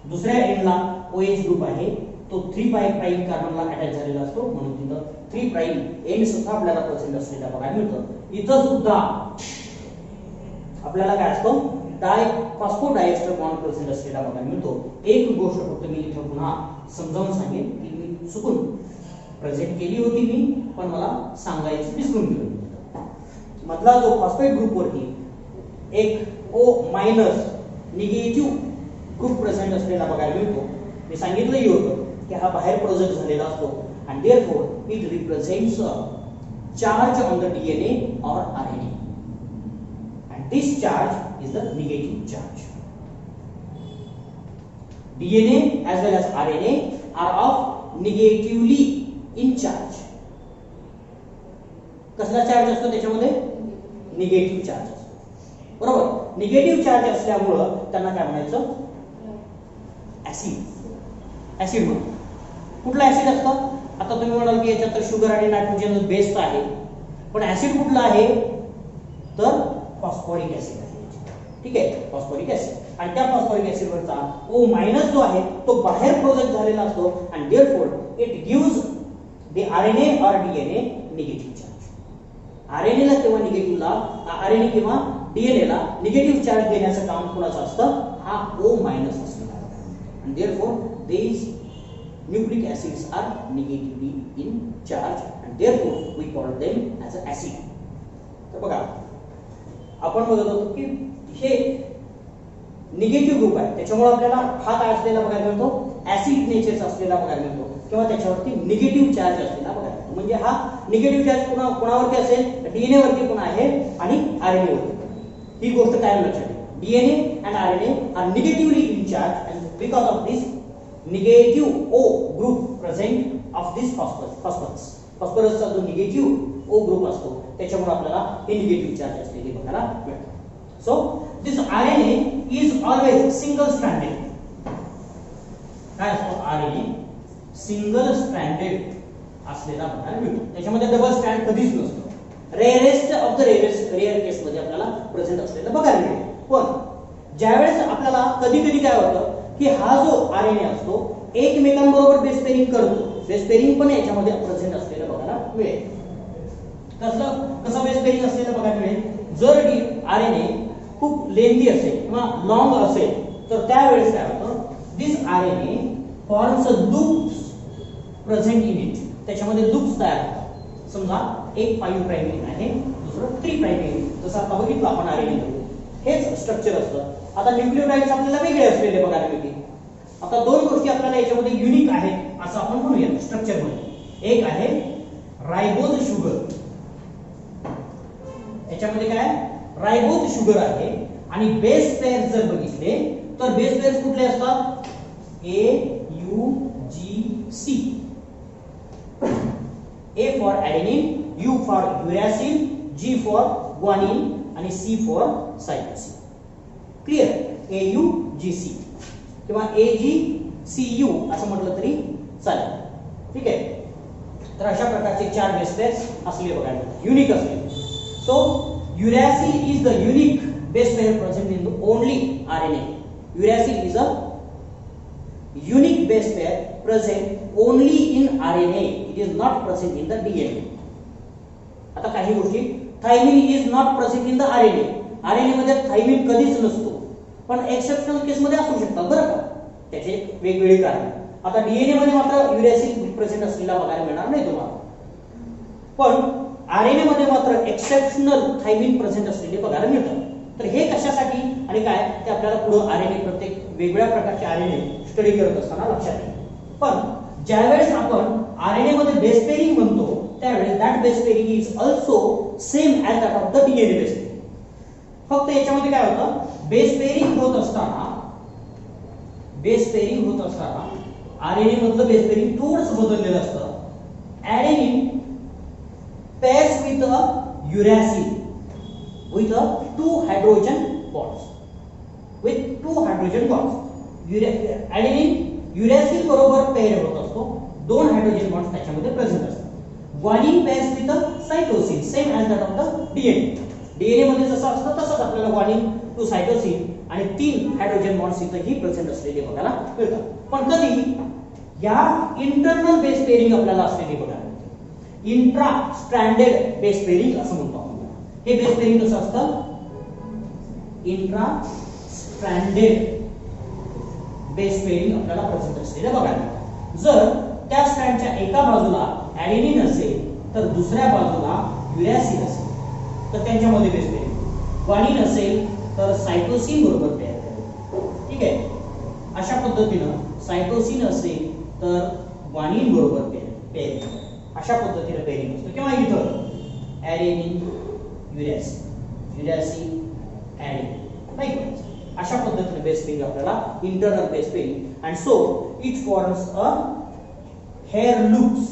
A: दुसऱ्या एंडला OH ग्रुप आहे तो 3 प्राइम कार्बनला अटॅच झालेला असतो म्हणून तिथं 3 प्राइम एंड सुद्धा आपल्याला प्रेझेंट असलेला बघायला मिळतं. इथं सुद्धा आपल्याला काय असतो, फॉस्फोडायएस्टर बॉन्ड प्रेझेंट असलेला बघायला मिळतो. एक गोष्ट फक्त मी इथं पुन्हा समजावून सांगेन की मी चुकून प्रेझेंट केली होती मी, पण मला सांगायची विसरून गेलो. मधला जो फॉस्फेट ग्रुप वरती एक O minus negative group present असलेला बघायला मिळतो. मी सांगितलंही होतं की हा बाहेर प्रोजेक्ट झालेला असतो and therefore it represents a charge on the DNA or RNA, and this charge is the negative charge. DNA as well as RNA are of negatively in charge. कसला चार्ज असतो त्याच्यामध्ये, निगेटिव्ह चार्ज असतो, बरोबर. निगेटिव्ह चार्ज असल्यामुळं त्यांना काय म्हणायचं, ऍसिड, ऍसिड म्हणून. कुठलं ऍसिड असतं? आता तुम्ही म्हणाल की याच्यात तर शुगर आणि नायट्रोजन बेस आहे, पण ऍसिड कुठलं आहे? तर फॉस्फोरिक ऍसिड आहे. ठीक आहे, फॉस्फोरिक ऍसिड. आणि त्या फॉस्फोरिक ऍसिड वरचा O मायनस जो आहे तो बाहेर प्रोजेक्ट झालेला असतो आणि therefore it gives the RNA और DNA निगेटिव्ह चार्ज. RNA ला किंवा निगेटिव्हला RNA किंवा DNA ला निगेटिव्ह चार्ज देण्याचं काम कोणाचं असतं? हा O मायनस असलेला. आणि therefore these nucleic acids are negatively in charge and therefore we call them as an acid. तर बघा आपण बघत होतो की हे निगेटिव्ह ग्रुप आहे, त्याच्यामुळे आपल्याला हा काय असलेला बघायला मिळतो? ऍसिड नेचरचा असलेला बघायला मिळतो किंवा त्याच्यावरती निगेटिव्ह चार्ज असलेला बघायला मिळतो. म्हणजे हा निगेटिव्ह चार्ज कोणावरती असेल? DNA वरती पण आहे आणि RNA वरती. ही गोष्ट काय लक्षात ठेवा. DNA and RNA are negatively in charge and because of this negative O group present of this phosphorus. फॉस्फरसचा जो निगेटिव्ह O ग्रुप असतो त्याच्यामुळे आपल्याला हे निगेटिव्ह चार्ज असलेले बघायला मिळतात. So this RNA is always single stranded. काय असतो? RNA सिंगल स्ट्रँडेड असलेला बघायला मिळतो. त्याच्यामध्ये डबल स्ट्रँड कधीच नसतो. रेअरेस्ट ऑफ द रेअर केस मध्ये आपल्याला प्रेझेंट असलेला बघायला मिळेल. पण ज्यावेळेस आपल्याला कधी कधी काय होतं की हा जो RNA असतो एकमेकांबरोबर बेस पेरिंग करतो. बेस पेरिंग पण याच्यामध्ये प्रेझेंट असलेलं बघायला मिळेल. कसं बेस पेरिंग असलेलं बघायला मिळेल? जर RNA खूप लेंदी असेल किंवा लॉंग असेल तर त्यावेळेस काय होतं? दिस RNA forms loops present in it. त्याच्यामध्ये लूप्स तयार होतात. समजा एक 5 प्राइम आहे, दुसरं 3 प्राइम. जसं आता बघितलं आपण RNA मध्ये हेच स्ट्रक्चर असतं. आता न्यूक्लिओटाइड्स आपल्याला वेगळे असलेले बघायला मिळतील. आता दोन गोष्टी आपल्याला याच्यामध्ये युनिक आहेत असं आपण म्हणूया स्ट्रक्चर मध्ये. एक आहे रायबोज शुगर. याच्यामध्ये काय रायबोज शुगर आहे आणि बेस पेअर जर बघितले तर बेस पेअर्स कुठले असतात? AUGC. A for adenine, U for uracil, G for guanine आणि C for cytosine. Clear? AUGC किंवा AGCU असं म्हटलं तरी चालेल. ठीक आहे. तर अशा प्रकारचे 4 बेस पेअर्स असले बघायला युनिक असले. So uracil is the unique base pair present in the only RNA. Uracil is a unique base pair present only in RNA. It is not present in the DNA. आता काही गोष्टी thymine is not present in the RNA. RNA मध्ये थायमिन कधीच नसतो, पण एक्सेप्शनल केस मध्ये असू शकतात बरं का. त्याचे वेगवेगळे कारण. आता DNA मध्ये मात्र युरॅसिल प्रेझेंट असलेला बघायला मिळणार नाही तुम्हाला, पण RNA मध्ये मात्र एक्सेप्शनल थायमिन प्रेझेंट असलेले बघायला मिळतात. तर हे कशासाठी आणि काय ते आपल्याला पुढे RNA प्रत्येक वेगळ्या प्रकारचे RNA स्टडी करत असताना लक्षात येईल. पण ज्यावेळेस आपण RNA मध्ये बेस पेरिंग म्हणतो त्यावेळेस that base pairing is also same as that of the DNA base pairing. फक्त याच्यामध्ये काय होतं? बेस पेरिंग होत असताना RNA मधलं बेस पेरिंग थोडंसं बदललेलं असतं. ॲडेनिन pairs with a uracil with a 2 hydrogen bonds. Adenine uracil बरोबर पेअर होत असतो. 2 हायड्रोजन बॉन्ड्स त्याच्यामध्ये प्रेझेंट असतात. Guanine pairs with a cytosine same as that of the DNA. DNA मध्ये जसं असतं तसंच आपल्याला guanine to cytosine आणि 3 हायड्रोजन बॉन्ड्स इथेही प्रेझेंट असलेले बघायला मिळतात. पण कधी या इंटरनल बेस पेअरिंग आपल्याला असलेली बघायला इंट्रा स्ट्रँडेड बेस पेरिंग असं म्हणतो आपण. हे बेस पेरिंग कसं असतं? इंट्रा स्ट्रँडेड बेस पेरिंग आपल्याला प्रेझेंट असलेलं बघायला. जर त्या स्ट्रँडच्या एका बाजूला ॲडेनिन असेल तर दुसऱ्या बाजूला युरॅसिल असेल तर त्यांच्यामध्ये बेस पेरिंग. ग्वानिन असेल तर सायटोसिन बरोबर पेअर करेल. ठीक आहे. अशा पद्धतीनं सायटोसिन असेल तर ग्वानिन बरोबर पेअर करेल. अशा पद्धतीने पेरिंग असतो. किंवा इथं ॲडेनिन युरॅसिल ॲडेनिन लाईकवाईज अशा पद्धतीने बेस पेरिंग आपल्याला internal base pairing and so it forms a hair loops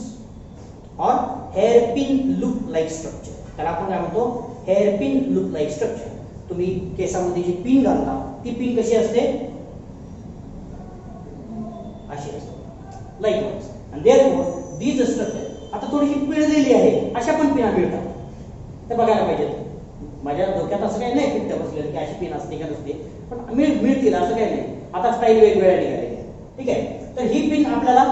A: or hairpin loop like structure. त्याला आपण काय म्हणतो? Hairpin loop like structure. तुम्ही केसामध्ये जी पिन घालता ती पिन कशी असते? अशी असते likewise. And therefore these structure, आता थोडीशी पिळलेली आहे अशा पण पिना मिळतात, ते बघायला पाहिजेत. माझ्या डोक्यात असं काही नाही फिट्ट बसलेलं की अशी पिन असते का नसते, पण मिळतील असं काही नाही. आता स्टाईल वेगवेगळ्या निघालेल्या, ठीक आहे. तर ही पिन आपल्याला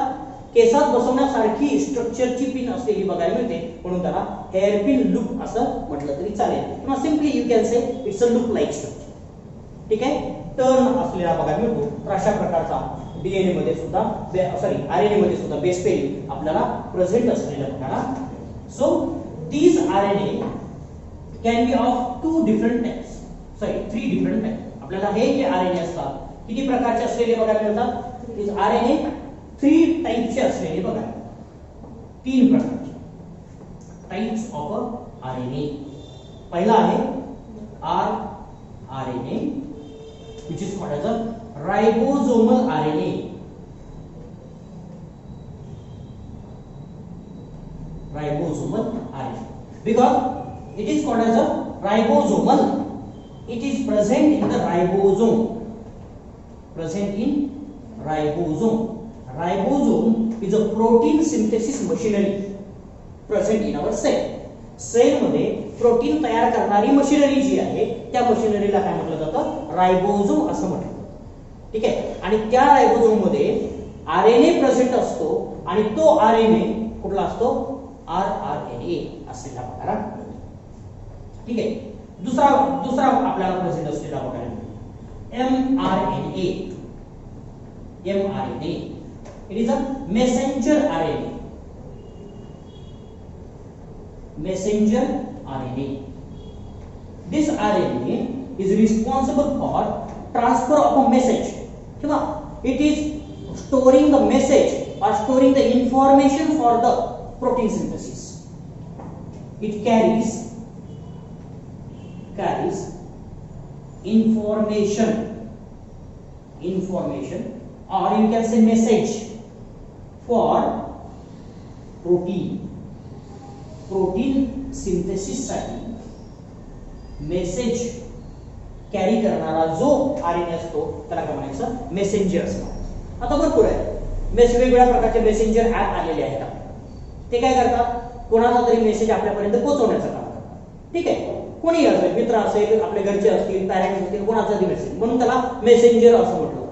A: केसात बसवण्यासारखी स्ट्रक्चरची पिन असलेली बघायला मिळते, म्हणून त्याला हेअर पिन लूप असं म्हटलं तरी चालेल, किंवा simply you can say it's a loop like structure, ठीक आहे. टर्न असलेला बघायला मिळतो. तर अशा प्रकारचा डीएनए मध्ये सुद्धा आरएनए मध्ये सुद्धा बेस पेरिंग आपल्याला प्रेझेंट असलेल्या बघायला. So these RNA can be of 2 different types, 3 different types. आपल्याला हे जे आरएनए असतात किती प्रकारचे असलेले बघायला मिळतात. दीज आरएनए 3 टाइपचे असलेले बघा, 3 प्रकारचे टाइप्स ऑफ आरएनए. पहिला आहे rRNA which is called as a ribosomal RNA. Ribosomal RNA, because it is called as a ribosomal, it is present in the ribosome, present in ribosome. Ribosome is a protein synthesis machinery present in our cell. Cell मध्ये प्रोटीन तयार करणारी मशिनरी जी आहे त्या मशिनरीला काय म्हटलं जातं, रायबोझोम असं म्हटलं, ठीक आहे. आणि त्या रायबोझोम मध्ये आरएनए प्रेझेंट असतो, आणि तो आरएनए कुठला असतो, आरआरएनए असलेला बघायला मिळतो, ठीक आहे. दुसरा आपल्याला प्रेझेंट असलेला बघायला मिळतो mRNA. MRNA it is a messenger RNA. Messenger RNA. This RNA is responsible for transfer of a message. किंवा it is storing the message or storing the information for the protein synthesis. It carries information, or you can say message for protein synthesis साठी मेसेज कॅरी करणारा जो आरएनए असतो त्याला काय म्हणायचं, मेसेंजर असतो. आता भरपूर आहे वेगवेगळ्या प्रकारचे मेसेंजर ऍप आलेले आहेत. ते काय करतात, कोणाचा तरी मेसेज आपल्यापर्यंत पोहोचवण्याचं काम करतात, ठीक आहे. कोणी असेल, मित्र असेल, आपले घरचे असतील, पॅरेंट्स असतील, कोणाचा तरी मेसेज, म्हणून त्याला मेसेंजर असं म्हटलं,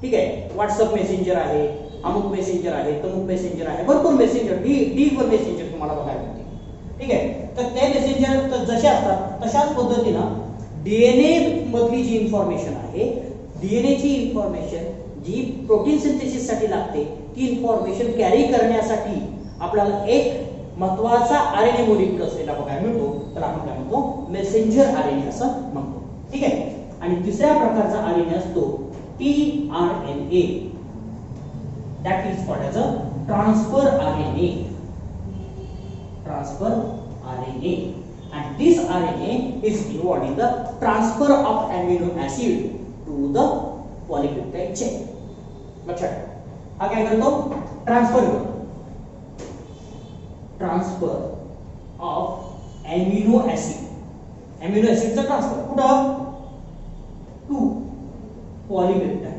A: ठीक आहे. व्हॉट्सअप मेसेंजर आहे, अमुक मेसेंजर आहे, तमुक मेसेंजर आहे, भरपूर मेसेंजर, डी वर मेसेंजर तुम्हाला बघायला मिळते, ठीक आहे. तर ते मेसेंजर जसे असतात तशाच पद्धतीनं डीएनए मधली जी इन्फॉर्मेशन आहे, डीएनए ची इन्फॉर्मेशन जी प्रोटीन सिंथेसिस साठी लागते, ती इन्फॉर्मेशन कॅरी करण्यासाठी आपल्याला एक महत्वाचा आरएनए मॉलिक्यूल असलेला बघायला मिळतो, त्याला आपण काय म्हणतो, मेसेंजर आरएनए असं म्हणतो, ठीक आहे. आणि तिसऱ्या प्रकारचा आरएनए असतो tRNA. That is called as a transfer RNA. Transfer RNA, and this RNA is involved in the transfer of amino acid to the polypeptide chain. लक्षात हा काय करतो, ट्रान्सफर करतो, transfer of amino acid. Amino ऍसिडचा ट्रान्सफर कुठं, to polypeptide.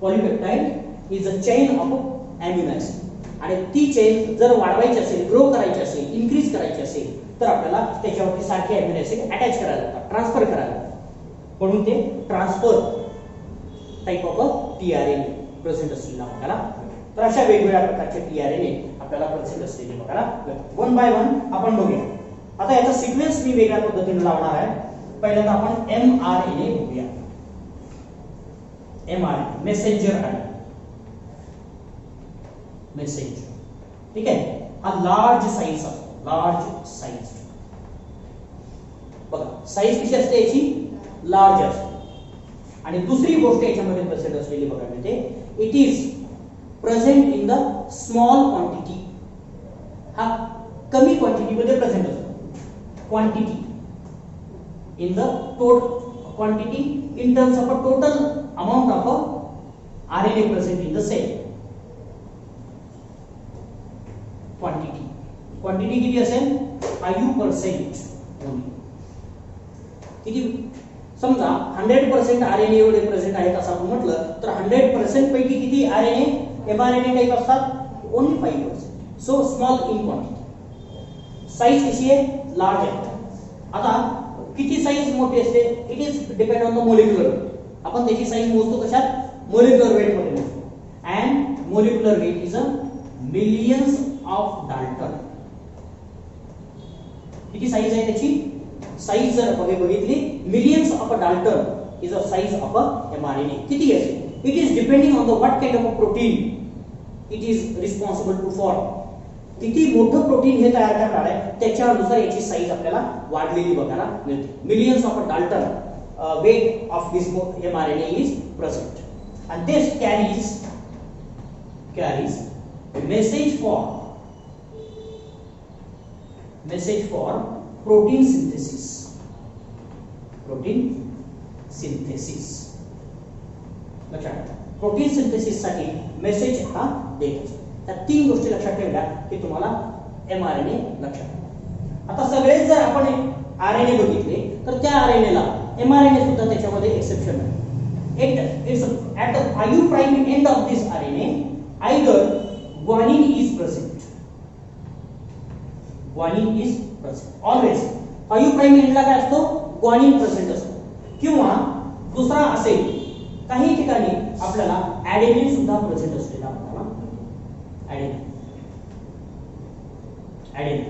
A: Polypeptide is a chain of amino acid, आणि ती चेन जर वाढवायची असेल, ग्रो करायची असेल, इन्क्रीज करायची असेल, तर आपल्याला त्याच्यावरती सारखे अमिनो ऍसिड अटॅच करायला लागतात, ट्रान्सफर करायला लागतात, म्हणून ते transfer type of tRNA present असलेला बघायला. तर अशा वेगवेगळ्या प्रकारचे टीआरएनए आपल्याला प्रेझेंट असलेले बघायला. वन बाय वन आपण बघूया. आता याचा सिक्वेन्स मी वेगळ्या पद्धतीने लावणार आहे. पहिल्यांदा आपण एमआरएनए बघूया. एमआरएनए मेसेंजर आरएनए, मेसेंजर, ठीक आहे. हा लार्ज साइज असतो, लार्ज साइज बघा, साइज कशी असते याची, लार्ज असते. आणि दुसरी गोष्ट याच्यामध्ये प्रेझेंट असलेली बघा मिळते, it is present in the small quantity. हा कमी क्वांटिटी मध्ये प्रेझेंट असतो. Quantity in the total quantity in terms of a total amount of RNA present in the cell. Quantity किती असेल, 5% only. किती समजा 100% RNA एवढे प्रेझेंट आहेत असं आपण म्हटलं तर 100% पैकी किती RNA mRNA टाईप असतात only 5%. So small in quantity. Size कशी आहे लार्ज आहे. आता किती साईज मोठी असते it is depend on the molecular. आपण त्याची साईज मोजतो कशात मोलिक्युलर वेट मध्ये मोजतो. And molecular weight is a millions of dalton. किती साईज आहे त्याची साईज जर बघितली millions of a dalton is a size of a mRNA. किती असेल it is depending on the what kind of a protein it is responsible to for. किती मोठं प्रोटीन हे तयार करणार आहे त्याच्यानुसार याची साईज आपल्याला वाढलेली बघायला मिळते. Millions of a dalton weight of this mRNA is present and this carries message for protein synthesis. लक्षात प्रोटीन सिंथेसिस साठी मेसेज हा देतो. त्या तीन गोष्टी लक्षात ठेवल्या की तुम्हाला mRNA लक्षात. आता सगळेच जर आपण RNA बघितले तर त्या RNA ला mRNA सुद्धा त्याच्यामध्ये एक्सेप्शन आहे. It's at the 5 prime end of this RNA either guanine is present. Guanine is present always. 5 prime end ला काय असतो guanine present असतो. किंवा दुसरा असेल काही ठिकाणी आपल्याला ॲडेनिन सुद्धा प्रेझेंट असलेला आपल्याला ॲडेनिन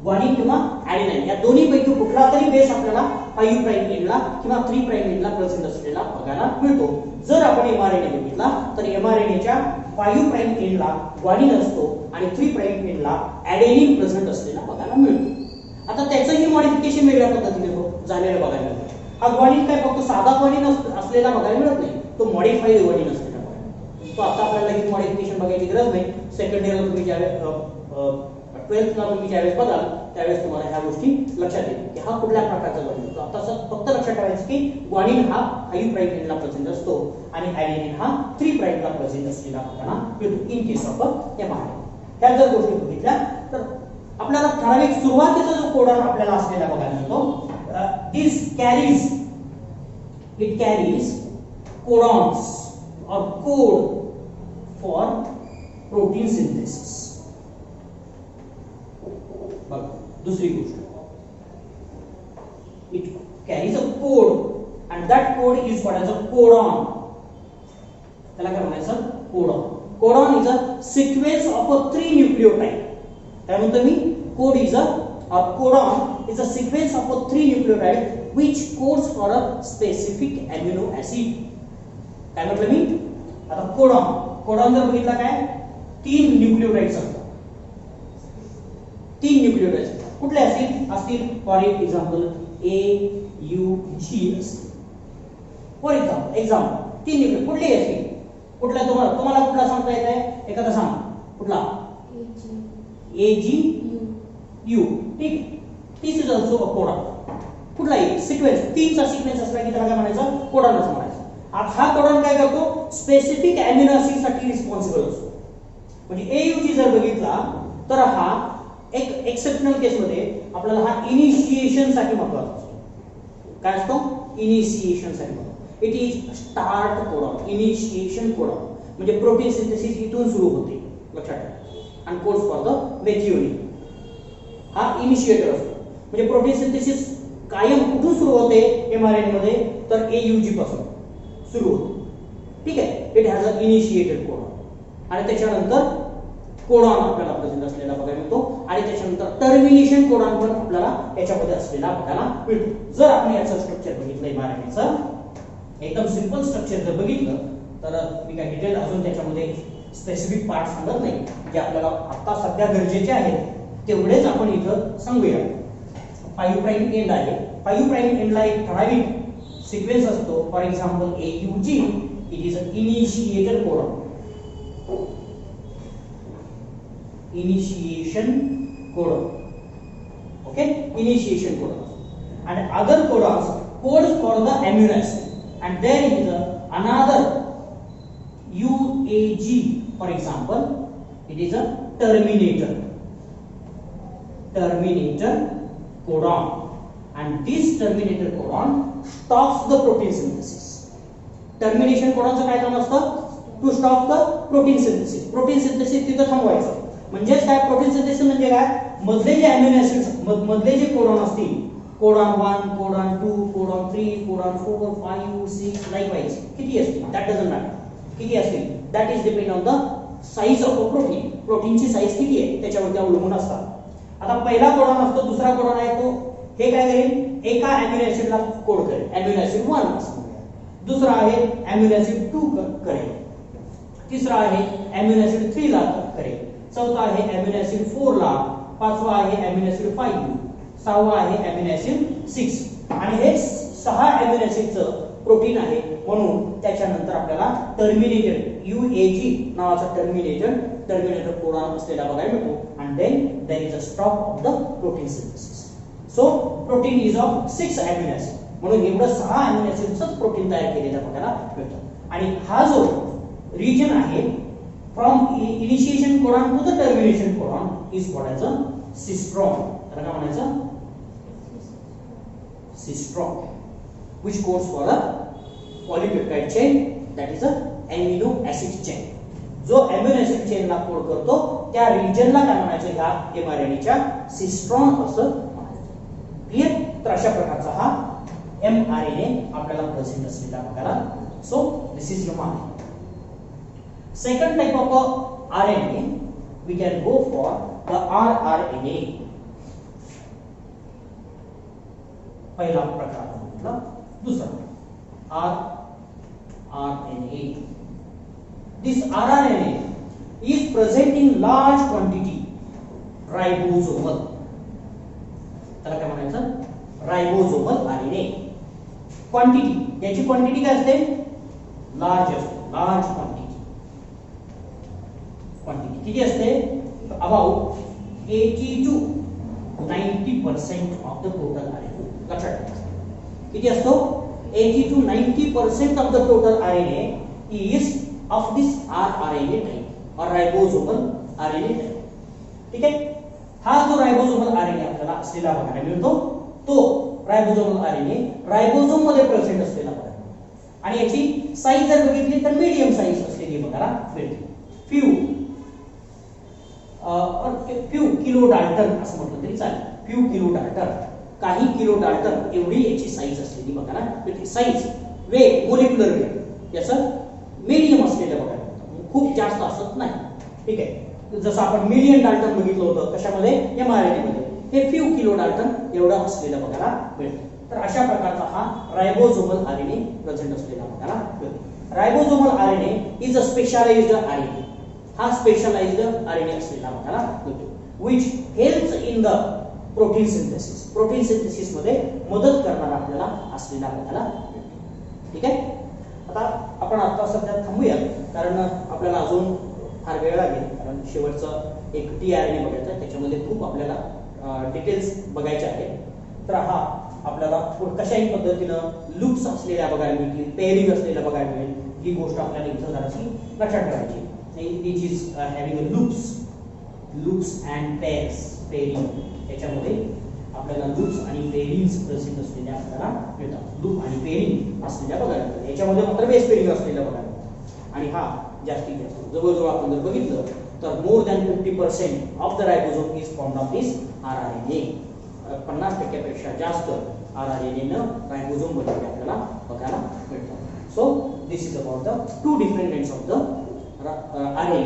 A: ग्वानिन किंवा ॲडेनिन या दोन्ही पैकी कुठला तरी बेस आपल्याला 5 प्राइम एंडला किंवा 3 प्राइम एंडला प्रेझेंट असलेला बघायला मिळतो. जर आपण mRNA बघितला तर mRNAच्या 5 प्राइम एंडला ग्वानिन असतो आणि 3 प्राइम एंडला ॲडेनिन प्रेझेंट असलेला बघायला मिळतो. आता त्याचंही मॉडिफिकेशन वेगळ्या पद्धतीने झालेलं बघायला मिळतं. हा ग्वानिन काय फक्त साधा ग्वानिन असलेला बघायला मिळत नाही तो मॉडिफाईड ग्वानिन असलेला बघायला. तो आता आपल्याला ही मॉडिफिकेशन बघायची गरज नाही. सेकंड इयरला तुम्ही ज्यावेळेस 12thला तुम्ही ज्यावेळेस बघाल त्यावेळेस तुम्हाला ह्या गोष्टी लक्षात येतील की हा कुठल्या प्रकारचा ग्वानिन असतो. आता फक्त लक्षात ठेवायचं की ग्वानिन हा 5 प्राइम एंडला प्रेझेंट असतो आणि ॲडेनिन हा 3 प्राइमला प्रेझेंट असलेला आपल्याला मिळतो इन केस ऑफ mRNA. ह्या जर गोष्टी बघितल्या तर आपल्याला ठराविक सुरुवातीचा जो कोडॉन आपल्याला असलेला बघायला मिळतो. It carries codons or code for protein synthesis. बघ दुसरी गोष्ट it carries a code and that code is called as a codon. त्याला काय म्हणायचं codon. Codon is a sequence of a 3 nucleotide. काय म्हणतो मी codon is a sequence of a 3 nucleotide which codes for a specific amino acid. काय म्हटलं मी आता कोडॉन जर बघितला काय 3 न्यूक्लिओटाइड्स असतात. 3 न्यूक्लिओटाइड्स कुठले असतील फॉर एक्झाम्पल AUG असतील. फॉर एक्झाम्पल 3 न्यूक्लिओ कुठले असतील कुठला तुम्हाला कुठला सांगता येत आहे एखादा सांग कुठला AGU. ठीक दिस इज ऑल्सो अ कोडॉन. कुठलाही सिक्वेन्स 3 चा सिक्वेन्स असला की त्याला काय म्हणायचं कोडॉन असं म्हणायचं. आता हा कोडॉन काय करतो स्पेसिफिक अॅमिनो ऍसिड साठी रिस्पॉन्सिबल असतो. म्हणजे AUG जर बघितला तर हा एक एक्सेप्शनल केस मध्ये आपल्याला हा इनिशिएशन साठी महत्त्वाचा असतो. काय असतो इनिशिएशन साठी. It is start codon initiation codon म्हणजे प्रोटीन सिंथेसिस इथून सुरू होते लक्षात ठेवा. आणि कोड्स फॉर द मेथिओनिन हा इनिशिएटर असतो. म्हणजे प्रोटीन सिंथेसिस कायम कुठून सुरू होते mRNA मध्ये तर AUG पासून सुरू होते. ठीक आहे it has a initiated codon आणि त्याच्यानंतर कोडॉन आपल्याला प्रेझेंट असलेला बघायला मिळतो आणि त्याच्यानंतर टर्मिनेशन कोडॉन पण आपल्याला याच्यामध्ये असलेला बघायला मिळतो. जर आपण याचं स्ट्रक्चर बघितलं mRNAचं एकदम सिंपल स्ट्रक्चर जर बघितलं तर मी काय डिटेल अजून त्याच्यामध्ये स्पेसिफिक पार्ट सांगत नाही जे आपल्याला आता सध्या गरजेचे आहेत तेवढेच आपण इथं सांगूया. 5 प्राइम एंड आहे. 5 प्राइम एंडला एक ठराविक सिक्वेन्स असतो. For example AUG it is a initiator codon. Initiation codon okay initiation codon and other codons codes for the amino acid and there is another UAG for example it is a terminator codon and this terminator codon stops the protein synthesis. Termination कोडॉनचं काय काम असतं? To stop the protein synthesis. Protein synthesis तिथं थांबवायचं. म्हणजे काय प्रोटीन सिंथेसिस म्हणजे काय? मधले जे अमिनो ऍसिड्स मधले जे कोडॉन असतील, codon 1, codon 2, codon 3, codon 4, 5, 6 likewise किती असतील दॅट डझंट मॅटर. किती असतील that is depend on the size of a protein. प्रोटीनची साईज किती आहे त्याच्यावरती अवलंबून असतात. आता पहिला कोडॉन असतो, दुसरा कोडॉन आहे तो हे काय करेल? एका अमिनो ऍसिडला कोड करेल. अमिनो ऍसिड 1 असं. दुसरा आहे अमिनो ऍसिड 2 करेल. तिसरा आहे अमिनो ऍसिड 3 ला करेल. चौथा आहे अमिनो ऍसिड 4 ला. पाचवा आहे अमिनो ऍसिड 5. सहावा आहे अमिनो ऍसिड 6. आणि हे 6 अमिनो ऍसिडचं प्रोटीन आहे. म्हणून त्याच्यानंतर आपल्याला टर्मिनेटेड UAG नावाचा टर्मिनेटर कोडॉन असलेला बघायला मिळतो. आणि then there is a stop of the protein synthesis. So protein is of 6 amino acid. म्हणून एवढं 6 अमिनो ऍसिडचं प्रोटीन तयार केलेलं बघायला मिळतं. आणि हा जो रिजन आहे from initiation codon to the termination codon is called as a cistron. त्याला काय म्हणायचं? Cistron, which codes for a polypeptide chain, that is a amino acid chain. जो अमिनो ऍसिड चेनला कोड करतो त्या रिजनला काय म्हणायचं? ह्या mRNA सिस्ट्रॉन असं म्हणायचं. क्लियर? तर अशा प्रकारचा हा mRNA आपल्याला प्रेझेंट असलेला बघायला. So this is mRNA. Second type of RNA we can go for the rRNA. पहिला प्रकार म्हटलं. दूसरा rRNA. This rRNA is present in large quantity ribosomal. त्याला काय म्हणायचं? Ribosomal RNA. क्वांटिटी, याची क्वांटिटी काय असते? लार्ज असते. लार्ज क्वांटिटी किती असते? About 80 to 90% of the total RNA. लक्षात ठेवा किती असतो? 80 to 90% of the total RNA is of this rRNA type or ribosomal RNA type. ठीक आहे? हा जो राइबोसोमल RNA आपल्याला असलेला बघायला मिळतो तो राइबोसोमल RNA राइबोसोम मध्ये प्रेझेंट असलेला बघायला मिळतो. आणि याची साईज जर बघितली तर मीडियम साईज असलेली बघायला मिळते. फ्यू किलो डाल्टन असं म्हटलं तरी चालेल. फ्यू किलो डाल्टन, काही किलो डाल्टन एवढी याची साईज असलेली बघायला मिळते. साईज, वेट, मोलिक्युलर वेट याचं मीडियम असलेलं बघायला मिळतं. खूप जास्त असत नाही. ठीक आहे? जसं आपण मिलियन डाल्टन बघितलं होतं कशामध्ये? mRNA मध्ये. हे फ्यू किलो डाल्टन एवढं असलेलं बघायला मिळतं. तर अशा प्रकारचा हा राइबोसोमल RNA प्रेझेंट असलेला बघायला मिळतो. Ribosomal RNA is a specialized RNA. हा स्पेशलाइज्ड RNA असलेला बघायला मिळतो. which helps in the protein synthesis. Protein synthesis मध्ये मदत करणारा आपल्याला असलेला बघायला मिळतो. ठीक आहे? आता आपण आता सध्या थांबूया कारण आपल्याला अजून फार वेळ लागेल. कारण शेवटचं एक tRNA बघायचं आहे. त्याच्यामध्ये खूप आपल्याला डिटेल्स बघायचे आहेत. तर हा आपल्याला कशाही पद्धतीनं लूप्स असलेल्या बघायला मिळतील, पेअरिंग असलेल्या बघायला मिळेल. ही गोष्ट आपल्याला इथं जराशी लक्षात ठेवायची. It is having a loops and pairs. Pairing त्याच्यामध्ये आपल्याला लूप्स आणि पेअरिंग्स प्रेझेंट असलेल्या आपल्याला मिळतात. लूप आणि पेअरिंग असलेल्या बघायला मिळतात. याच्यामध्ये मात्र बेस पेअरिंग असलेल्या बघायला मिळतात. आणि हा जास्तीत जास्त जवळजवळ आपण जर बघितलं तर more than 50% of the ribosome is formed of this rRNA. 50% जास्त rRNA न राइबोसोम मध्ये आपल्याला बघायला मिळतं. So this is about the two different kinds of the RNA.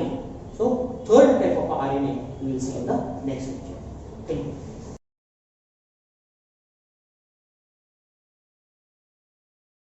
A: So third type of RNA we will see in the next lecture. Thank you.